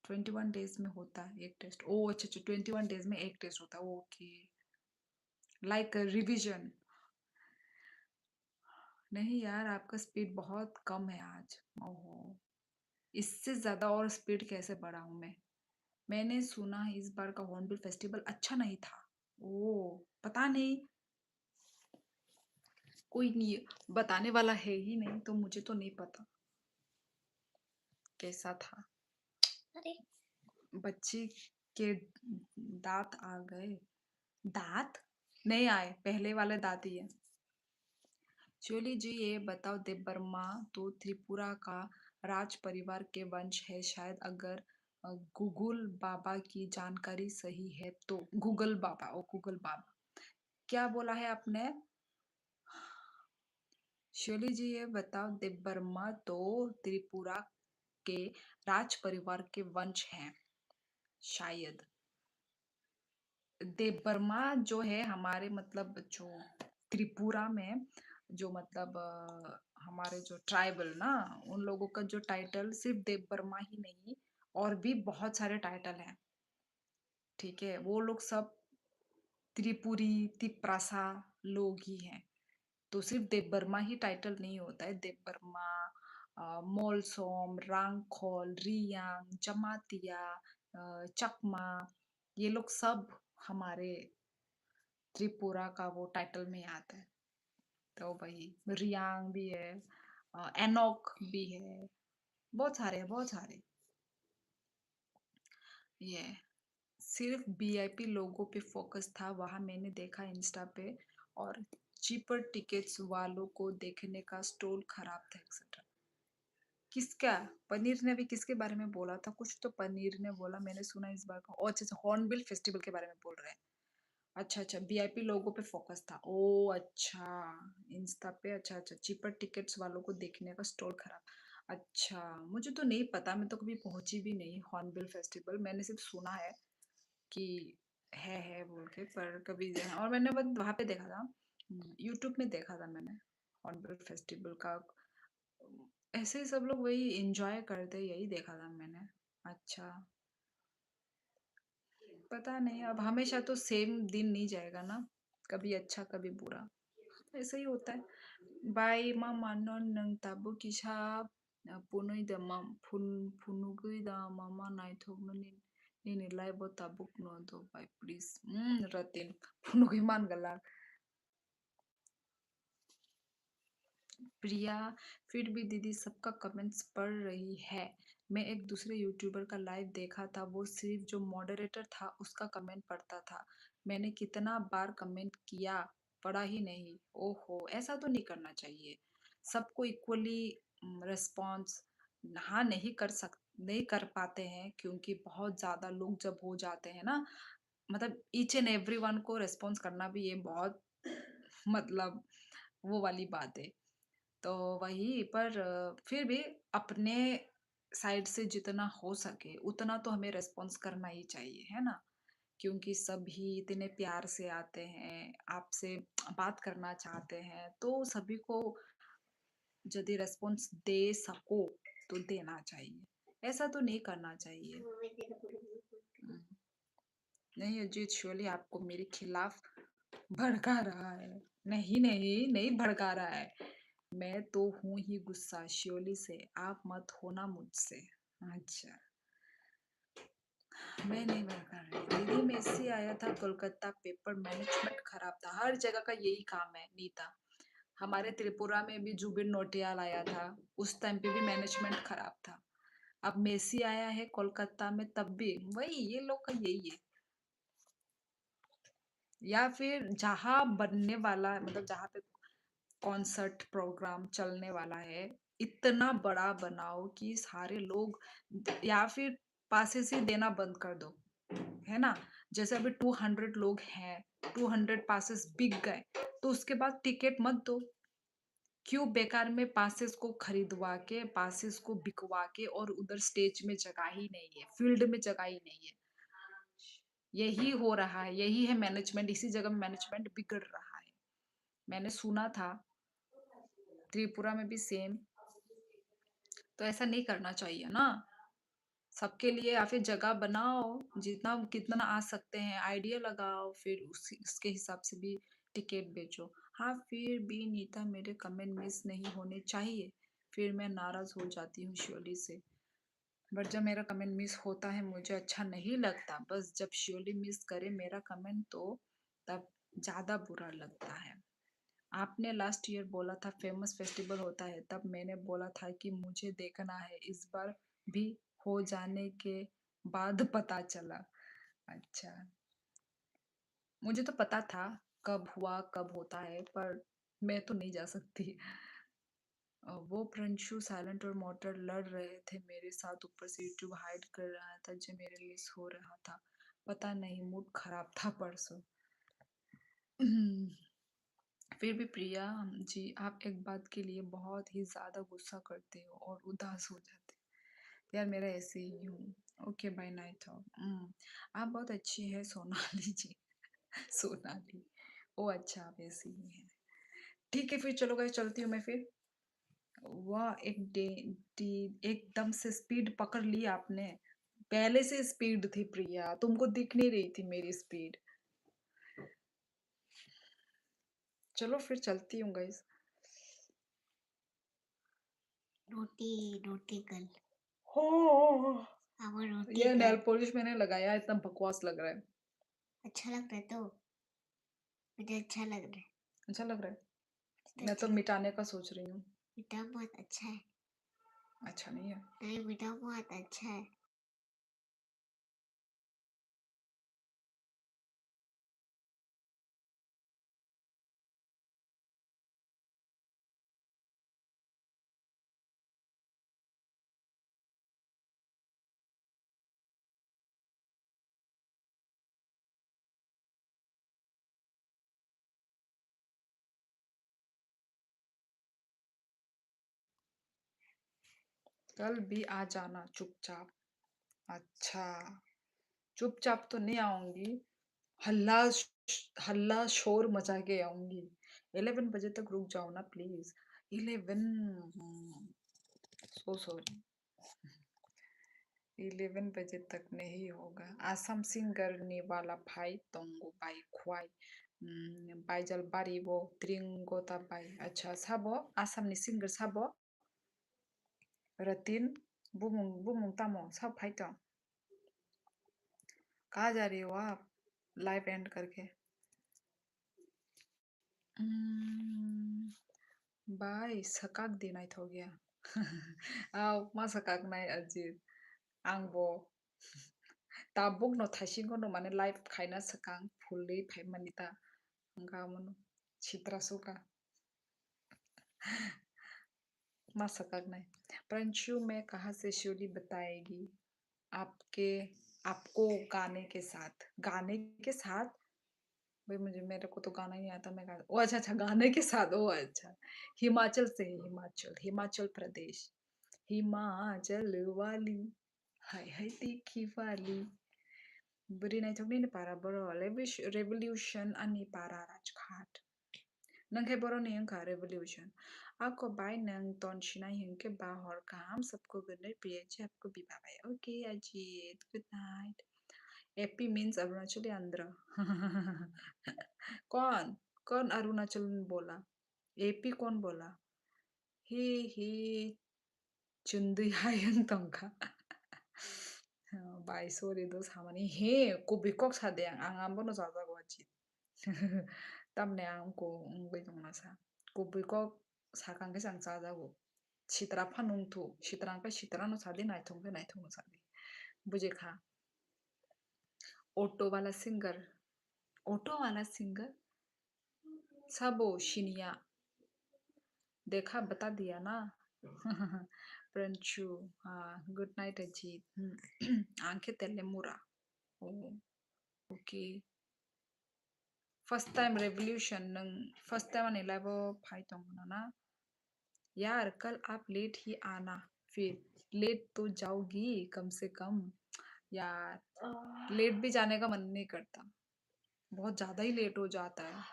21 डेज में होता है एक टेस्ट. ओ अच्छा अच्छा 21 डेज में एक टेस्ट होता है. Okay like revision. नहीं यार आपका स्पीड बहुत कम है आज. ओहो इससे ज्यादा और स्पीड कैसे बढ़ाऊं मैं? मैंने सुना है इस बार का हॉर्नबिल फेस्टिवल अच्छा नहीं था. ओ पता नहीं. कोई नहीं बताने वाला है ही नहीं तो मुझे तो नहीं पता कैसा था. अरे बच्ची के दांत आ गए. दांत नहीं आए, पहले वाले दांत ही है. चोली जी ये बताओ देव वर्मा तो त्रिपुरा का राज परिवार के वंश है शायद, अगर गूगल बाबा की जानकारी सही है तो. गूगल बाबा ओ गूगल बाबा क्या बोला है आपने? शैली जी ये बताओ देव वर्मा तो त्रिपुरा के राज परिवार के वंश हैं शायद. देव वर्मा जो है हमारे मतलब जो त्रिपुरा में जो मतलब हमारे जो ट्राइबल ना उन लोगों का जो टाइटल सिर्फ देव वर्मा ही नहीं और भी बहुत सारे टाइटल हैं. ठीक है वो लोग सब त्रिपुरी तिप्रासा लोग ही हैं. तो सिर्फ देव वर्मा ही टाइटल नहीं होता है. देव वर्मा मोलसोम रांगखोल रियांग जमातिया चकमा ये लोग सब हमारे त्रिपुरा का वो टाइटल में आता है. तो वही रियांग भी है, एनोक भी है, बहुत सारे हैं बहुत सारे. ये सिर्फ वीआईपी लोगों पे फोकस था वहां मैंने देखा इंस्टा पे. और चीपर टिकट्स वालों को देखने का स्टॉल खराब था एक्सेट्रा. किसका? पनीर ने अभी किसके बारे में बोला था? कुछ तो पनीर ने बोला मैंने सुना इस बार का. ओ अच्छा अच्छा हॉर्नबिल फेस्टिवल के बारे में बोल रहे हैं. अच्छा अच्छा वीआईपी लोगों पे फोकस था. ओ अच्छा इंस्टा पे. अच्छा अच्छा चीपर टिकट्स वालों को देखने का स्टॉल खराब. अच्छा मुझे तो नहीं पता, मैं तो कभी पहुंची भी नहीं हॉर्नबिल फेस्टिवल. मैंने सिर्फ सुना है कि है बोल के पर कभी और मैंने बस वहां पे देखा था. यूट्यूब में देखा था मैंने हॉर्नबिल फेस्टिवल का. ऐसे ही सब लोग वही एंजॉय करते यही देखा था मैंने. अच्छा पता नहीं अब हमेशा तो सेम दिन नहीं जाएगा ना. कभी अच्छा कभी बुरा ऐसे ही होता है. बाय मामा नन नंग ताबो किसा पुनुई द मम फुनुगुई द मामा नाइथोमनि निनि लाइबो ताबुक नो दो बाय प्लीज. रतिन फुनुगुई मान गला. प्रिया फिर भी दीदी सबका कमेंट्स पढ़ रही है. मैं एक दूसरे यूट्यूबर का लाइव देखा था वो सिर्फ जो मॉडरेटर था उसका कमेंट पढ़ता था. मैंने कितना बार कमेंट किया पढ़ा ही नहीं. ओहो ऐसा तो नहीं करना चाहिए. सबको इक्वली रिस्पॉन्स हाँ नहीं कर पाते हैं क्योंकि बहुत ज्यादा लोग जब हो जाते हैं ना मतलब ईच एंड एवरी वन को रिस्पॉन्स करना भी ये बहुत मतलब वो वाली बात है. तो वही पर फिर भी अपने साइड से जितना हो सके उतना तो हमें रिस्पॉन्स करना ही चाहिए है ना. क्योंकि सभी इतने प्यार से आते हैं आपसे बात करना चाहते हैं तो सभी को यदि रिस्पॉन्स दे सको तो देना चाहिए. ऐसा तो नहीं करना चाहिए. हम्म, नहीं अजीत श्योरली आपको मेरे खिलाफ भड़का रहा है. नहीं नहीं नहीं भड़का रहा है. मैं तो हूँ ही गुस्सा श्योली से. आप मत होना मुझसे. अच्छा मैं नहीं भड़का रही. दीदी मेसी आया था कोलकाता पेपर मैनेजमेंट खराब था. हर जगह का यही काम है नीता. हमारे त्रिपुरा में भी जुबिन नौटियाल आया था. उस टाइम पे भी मैनेजमेंट खराब था. अब मेसी आया है कोलकाता में तब भी वही ये लोग का यही है. या फिर जहाँ बनने वाला मतलब जहाँ पे कॉन्सर्ट प्रोग्राम चलने वाला है इतना बड़ा बनाओ कि सारे लोग या फिर पासेस ही देना बंद कर दो, है ना? जैसे अभी 200 लोग हैं, 200 पासेस बिक गए, तो उसके बाद टिकट मत दो। क्यों बेकार में पासेस को खरीदवा के, पासेस को बिकवा के और उधर स्टेज में जगह ही नहीं है, फील्ड में जगह ही नहीं है। यही हो रहा है, यही है मैनेजमेंट, इसी जगह मैनेजमेंट बिगड़ रहा है। मैंने सुना था त्रिपुरा में भी सेम, तो ऐसा नहीं करना चाहिए ना। सबके लिए या फिर जगह बनाओ, जितना कितना आ सकते हैं आइडिया लगाओ, फिर उसके हिसाब से भी टिकट बेचो। हाँ, फिर भी नीता मेरे कमेंट मिस नहीं होने चाहिए, फिर मैं नाराज हो जाती हूँ श्योली से। बट जब मेरा कमेंट मिस होता है मुझे अच्छा नहीं लगता, बस जब श्योली मिस करे मेरा कमेंट तो तब ज्यादा बुरा लगता है। आपने लास्ट ईयर बोला था फेमस फेस्टिवल होता है, तब मैंने बोला था कि मुझे देखना है, इस बार भी हो जाने के बाद पता चला। अच्छा, मुझे तो पता था कब हुआ कब होता है, पर मैं तो नहीं जा सकती। वो प्रिंशु साइलेंट और मोटर लड़ रहे थे मेरे साथ, ऊपर से यूट्यूब हाइड कर रहा था जो मेरे मिस हो रहा था। पता नहीं मूड खराब था परसों। फिर भी प्रिया जी, आप एक बात के लिए बहुत ही ज़्यादा गुस्सा करते हो और उदास हो जाते हो। यार मेरा ऐसे ही हूँ। Okay bye night. आप बहुत अच्छी है सोनाली जी। सोनाली। ओ अच्छा, आप ऐसी ही हैं। ठीक है फिर, चलो गाइस चलती हूँ मैं फिर। वाह, एकदम से स्पीड पकड़ ली आपने। पहले से स्पीड थी प्रिया, तुमको दिख नहीं रही थी मेरी स्पीड। चलो फिर चलती हूँ गाइस। रोटी रोटी कल हो अब रोटी ये नेल कल पॉलिश मैंने लगाया, इतना बकवास लग रहा है। अच्छा लग रहा है तो मुझे अच्छा लग रहा है। अच्छा लग रहा है। तो मैं तो अच्छा लग मिटाने का सोच रही हूँ। बेटा बहुत अच्छा है। अच्छा नहीं है। नहीं बेटा बहुत अच्छा है। कल भी आ जाना चुपचाप। अच्छा, चुपचाप तो नहीं आऊंगी। हल्ला हल्ला शोर मचा के आऊंगी। 11 बजे तक रुक जाओ ना प्लीज। 11। So sorry. 11 बजे तक नहीं होगा। आसाम सिंगरनि वाला भाई तंगो बाई खुआई। बाइजल बारी वो त्रिंगोता बाई। अच्छा साबो आसामनि सिंगर साबो रतिन बुमुंग बुमुंग तामो सब भाई तो कहाँ जा रही हो आप लाइव एंड करके। बाय सकक दिनाय थोगिया। आओ मा सकक नाय अजित आंबो tabuk no thasingko no mane live khaina sakang phuli phai manita hangka mono chitra suka मा सकक नाय। परंतु मैं कहाँ से श्योली बताएगी आपके आपको गाने के साथ भाई मुझे मेरे को तो गाना ही नहीं आता मैं गा ओ अच्छा अच्छा गाने के साथ ओ अच्छा हिमाचल से है हिमाचल हिमाचल प्रदेश हिमाचल वाली हाय हाय तीखी वाली बुरी नाय थोकनी ने पारा बरो रेवोल्यूशन अनि पारा राजघाट नंगे बरो ने अंका रेवोल्यूशन आपको बाय नंग तोंशिना हिंके बाहर काम सबको गुड नाइट प्रिय जी आपको भी bye bye okay Ajit good night AP means अरुणाचली आंध्र कौन कौन अरुणाचल बोला एपी कौन बोला ही चुंदु हायंग तंका बाय सॉरी दो सामानी हे को बिकॉक सादे आं आंबो नो जाजागो आची तमने आंको बै दंना सा को बिकॉक साकांगे सांग जाजागो सित्रा फानुंगथु सित्रांका सित्रा नो सादे नायथंगे नो सादे बुझे खा ऑटो वाला सिंगर सबो शिनिया देखा बता दिया ना प्रणशु, हाँ, गुड नाइट अजीत. आंखें तेलेमुरा. Oh, okay. First time revolution नंग first time आने लाइव फाइट होंगे ना. यार कल आप लेट ही आना. फिर लेट तो जाओगी कम से कम. यार लेट भी जाने का मन नहीं करता. बहुत ज्यादा ही लेट हो जाता है.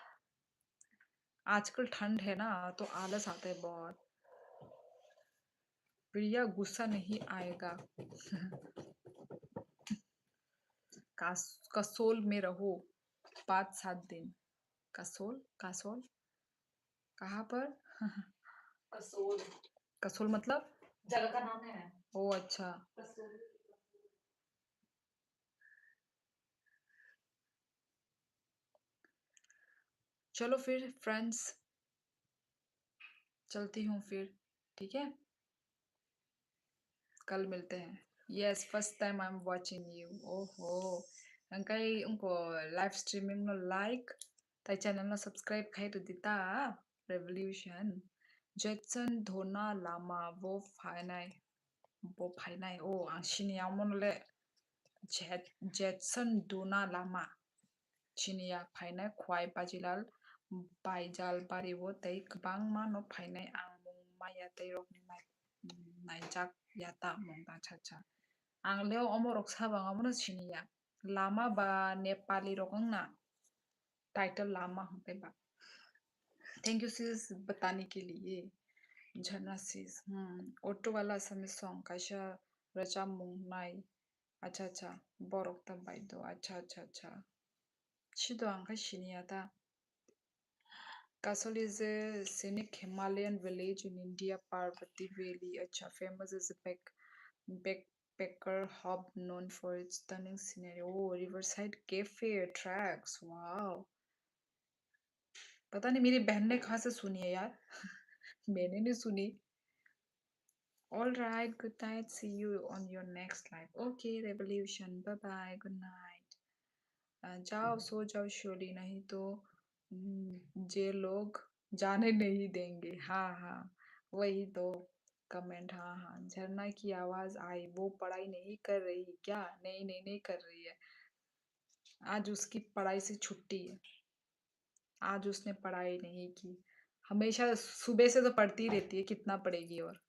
आजकल ठंड है ना तो आलस आता है बहुत. प्रिया गुस्सा नहीं आएगा. कसोल में रहो 5-7 दिन. कसोल कसोल कहाँ पर? कसोल. कसोल मतलब जगह का नाम है. ओ अच्छा. कसोल. चलो फिर फ्रेंड्स, चलती हूँ फिर. ठीक है, कल मिलते हैं. Yes, first time I am watching you. ओहो, angkai ungko live streaming no like, tai channel no subscribe khai to dita revolution. Jetson Dhona Lama wo phainai. Wo phainai. Oh, ang siniya mo le. Jetson Dhona Lama. Siniya phainai khwai pajilal baijal bariwo tei kwbang ma no phainai ang mung maya tei rok ni naijak yata mung ta cha cha. Ang leo omorok sabang amno siniya. Lama ba Nepali rok ang na. Title Lama होते बा. Thank you सिस बताने के लिए. झरना सिस auto वाला समय song कैसा रचा मुंगनाई. अच्छा अच्छा, बरक तब बाइदो. अच्छा अच्छा अच्छा. Chido ang Kashiniyata. Kasol is a scenic Himalayan village in India, Parvati Valley. Acha, famous as a backpacker hub known for its stunning scenery. Oh, riverside cafe tracks. Wow. पता नहीं मेरी बहन ने कहाँ से सुनी है यार. मैंने नहीं सुनी. All right, good night. See you on your next live. Okay, revolution. Bye bye. Good night. जाओ सो जाओ श्योरी, नहीं तो जे लोग जाने नहीं देंगे. हाँ हाँ, वही तो कमेंट. हाँ हाँ, झरना की आवाज आई. वो पढ़ाई नहीं कर रही क्या? नहीं नहीं नहीं कर रही है. आज उसकी पढ़ाई से छुट्टी है. आज उसने पढ़ाई नहीं की. हमेशा सुबह से तो पढ़ती रहती है, कितना पढ़ेगी और.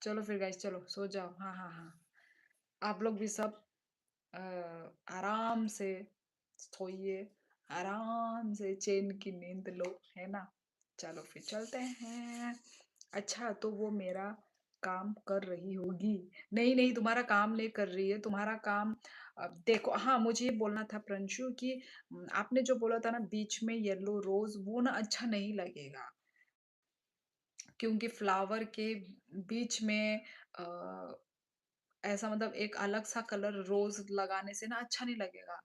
चलो फिर गाइस, चलो सो जाओ. हाँ हाँ हाँ, आप लोग भी सब अ, आराम से सोइए. आराम से चैन की नींद लो, है ना. चलो फिर चलते हैं. अच्छा, तो वो मेरा काम कर रही होगी. नहीं नहीं, तुम्हारा काम नहीं कर रही है. तुम्हारा काम देखो. हाँ, मुझे ये बोलना था प्रंशु कि आपने जो बोला था ना बीच में येलो रोज, वो ना अच्छा नहीं लगेगा. क्योंकि फ्लावर के बीच में अ, ऐसा मतलब एक अलग सा कलर रोज लगाने से ना अच्छा नहीं लगेगा.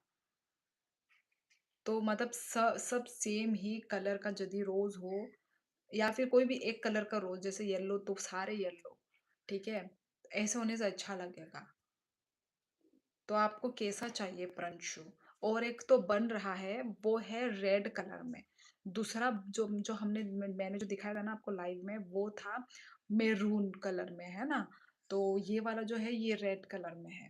तो मतलब सब सेम ही कलर का यदि रोज हो, या फिर कोई भी एक कलर का रोज, जैसे येलो तो सारे येलो. ठीक है, ऐसे होने से अच्छा लगेगा. तो आपको कैसा चाहिए प्रंशु? और एक तो बन रहा है, वो है रेड कलर में. दूसरा जो जो मैंने जो दिखाया था ना आपको लाइव में, वो था मेरून कलर में, है ना. तो ये वाला जो है ये रेड कलर में है.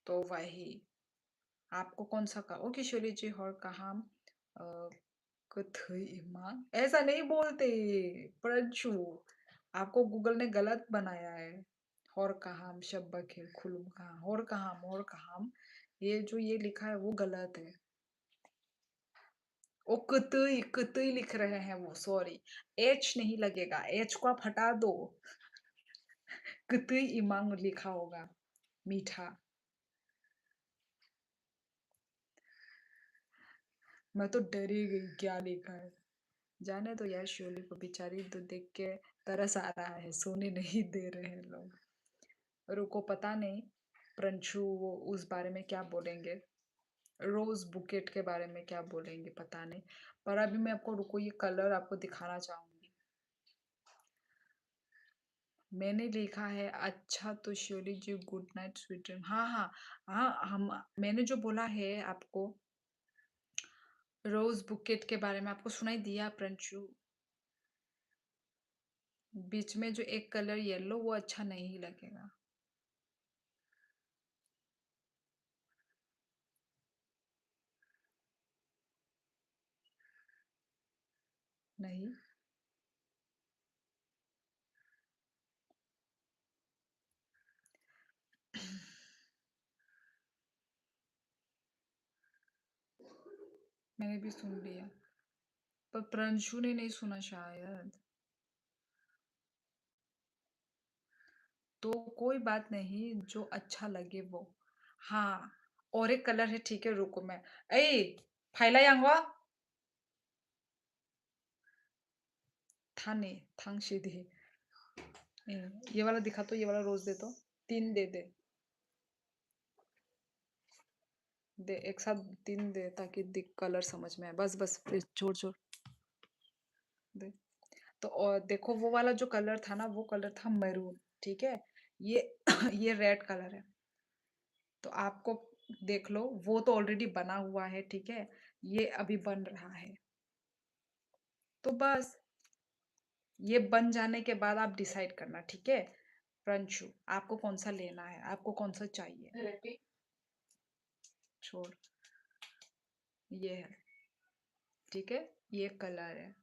तो वही आपको कौन सा का. ओके शैली जी, और कहा कथई माँ ऐसा नहीं बोलते प्रंशु. आपको गूगल ने गलत बनाया है. और कहाम शब्बक है खुलुम कहा और कहाम. ये जो ये लिखा है वो गलत है. ओ कतई कतई लिख रहे हैं वो. सॉरी, एच नहीं लगेगा. एच को आप हटा दो. कतई इमांग लिखा होगा, मीठा. मैं तो डरी गई क्या लिखा है. जाने तो यार, शोली को बेचारी तो देख के तरस आ रहा है. सोने नहीं दे रहे हैं लोग. रुको, पता नहीं प्रंशु वो उस बारे में क्या बोलेंगे. रोज़ बुकेट के बारे में क्या बोलेंगे पता नहीं। पर अभी मैं आपको रुको ये कलर आपको दिखाना चाहूँगी। मैंने लिखा है अच्छा तो श्योरी जी गुड नाइट स्वीट ड्रीम। हाँ, हाँ। हाँ, हम मैंने जो बोला है आपको रोज़ बुकेट के बारे में आपको सुनाई दिया प्रिंशू? बीच में जो एक कलर येलो वो अच्छा नहीं लगेगा। नहीं, मैंने भी सुन लिया। पर प्रिंशू ने नहीं सुना शायद। तो कोई बात नहीं जो अच्छा लगे वो। हाँ, और एक कलर है ठीक है रुको मैं ए फाइला यांगवा थाने थांग सीधे ये वाला दिखा तो ये वाला रोज दे तो 3 दे दे दे एक साथ 3 दे ताकि दिख कलर समझ में आए बस बस फिर छोड़ छोड़ दे तो और देखो वो वाला जो कलर था ना वो कलर था मैरून ठीक है ये ये रेड कलर है तो आपको देख लो वो तो ऑलरेडी बना हुआ है ठीक है ये अभी बन रहा है तो बस ये बन जाने के बाद आप डिसाइड करना ठीक है रंशु आपको कौन सा लेना है आपको कौन सा चाहिए छोड़ ये है ठीक है ये कलर है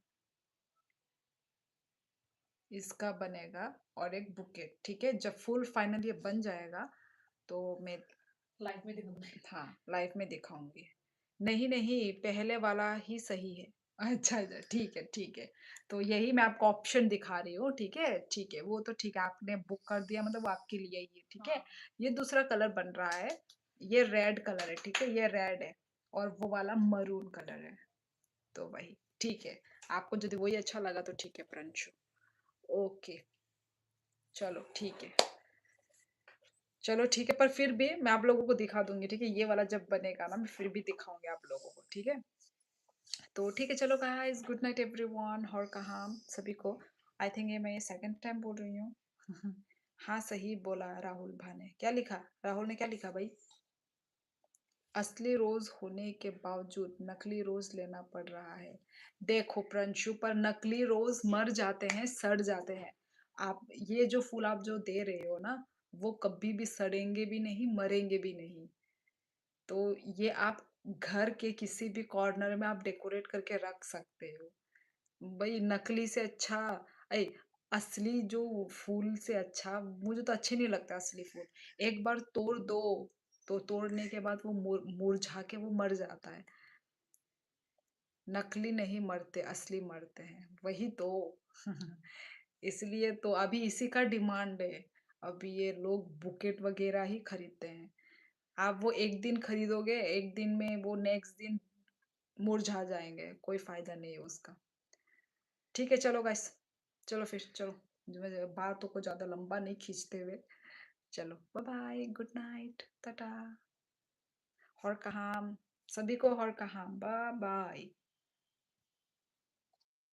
इसका बनेगा और एक बुकेट ठीक है जब फुल फाइनल ये बन जाएगा तो मैं लाइफ में दिखाऊंगी हाँ लाइफ में दिखाऊंगी नहीं नहीं पहले वाला ही सही है अच्छा अच्छा ठीक है तो यही मैं आपको ऑप्शन दिखा रही हूँ ठीक है वो तो ठीक है आपने बुक कर दिया मतलब वो आपके लिए ही है ठीक है ये दूसरा कलर बन रहा है ये रेड कलर है ठीक है ये रेड है और वो वाला मरून कलर है तो वही ठीक है आपको यदि वही अच्छा लगा तो ठीक है प्रणशु ओके चलो ठीक है चलो ठीक है पर फिर भी मैं आप लोगों को दिखा दूंगी ठीक है ये वाला जब बनेगा ना मैं फिर भी दिखाऊंगी आप लोगों को ठीक है तो ठीक है चलो गाइस गुड नाइट एवरीवन और कहा सभी को आई थिंक ये मैं सेकंड टाइम बोल रही हूँ हाँ सही बोला राहुल भा ने क्या लिखा राहुल ने क्या लिखा भाई असली रोज होने के बावजूद नकली रोज लेना पड़ रहा है देखो प्रंशु पर नकली रोज मर जाते हैं सड़ जाते हैं आप ये जो फूल आप जो दे रहे हो ना वो कभी भी सड़ेंगे भी नहीं मरेंगे भी नहीं तो ये आप घर के किसी भी कॉर्नर में आप डेकोरेट करके रख सकते हो भाई नकली से अच्छा अरे असली जो फूल से अच्छा मुझे तो अच्छे नहीं लगता असली फूल एक बार तोड़ दो तो तोड़ने के बाद वो मुरझा के वो मर जाता है नकली नहीं मरते असली मरते हैं वही तो इसलिए तो अभी इसी का डिमांड है अभी ये लोग बुकेट वगैरह ही खरीदते हैं आप वो एक दिन खरीदोगे एक दिन में वो नेक्स्ट दिन मुरझा जाएंगे कोई फायदा नहीं है उसका ठीक है चलो गाइस चलो फिर चलो बातों को ज्यादा लंबा नहीं खींचते हुए चलो bye bye good night tata और कहा सभी को और कहा बाय बाय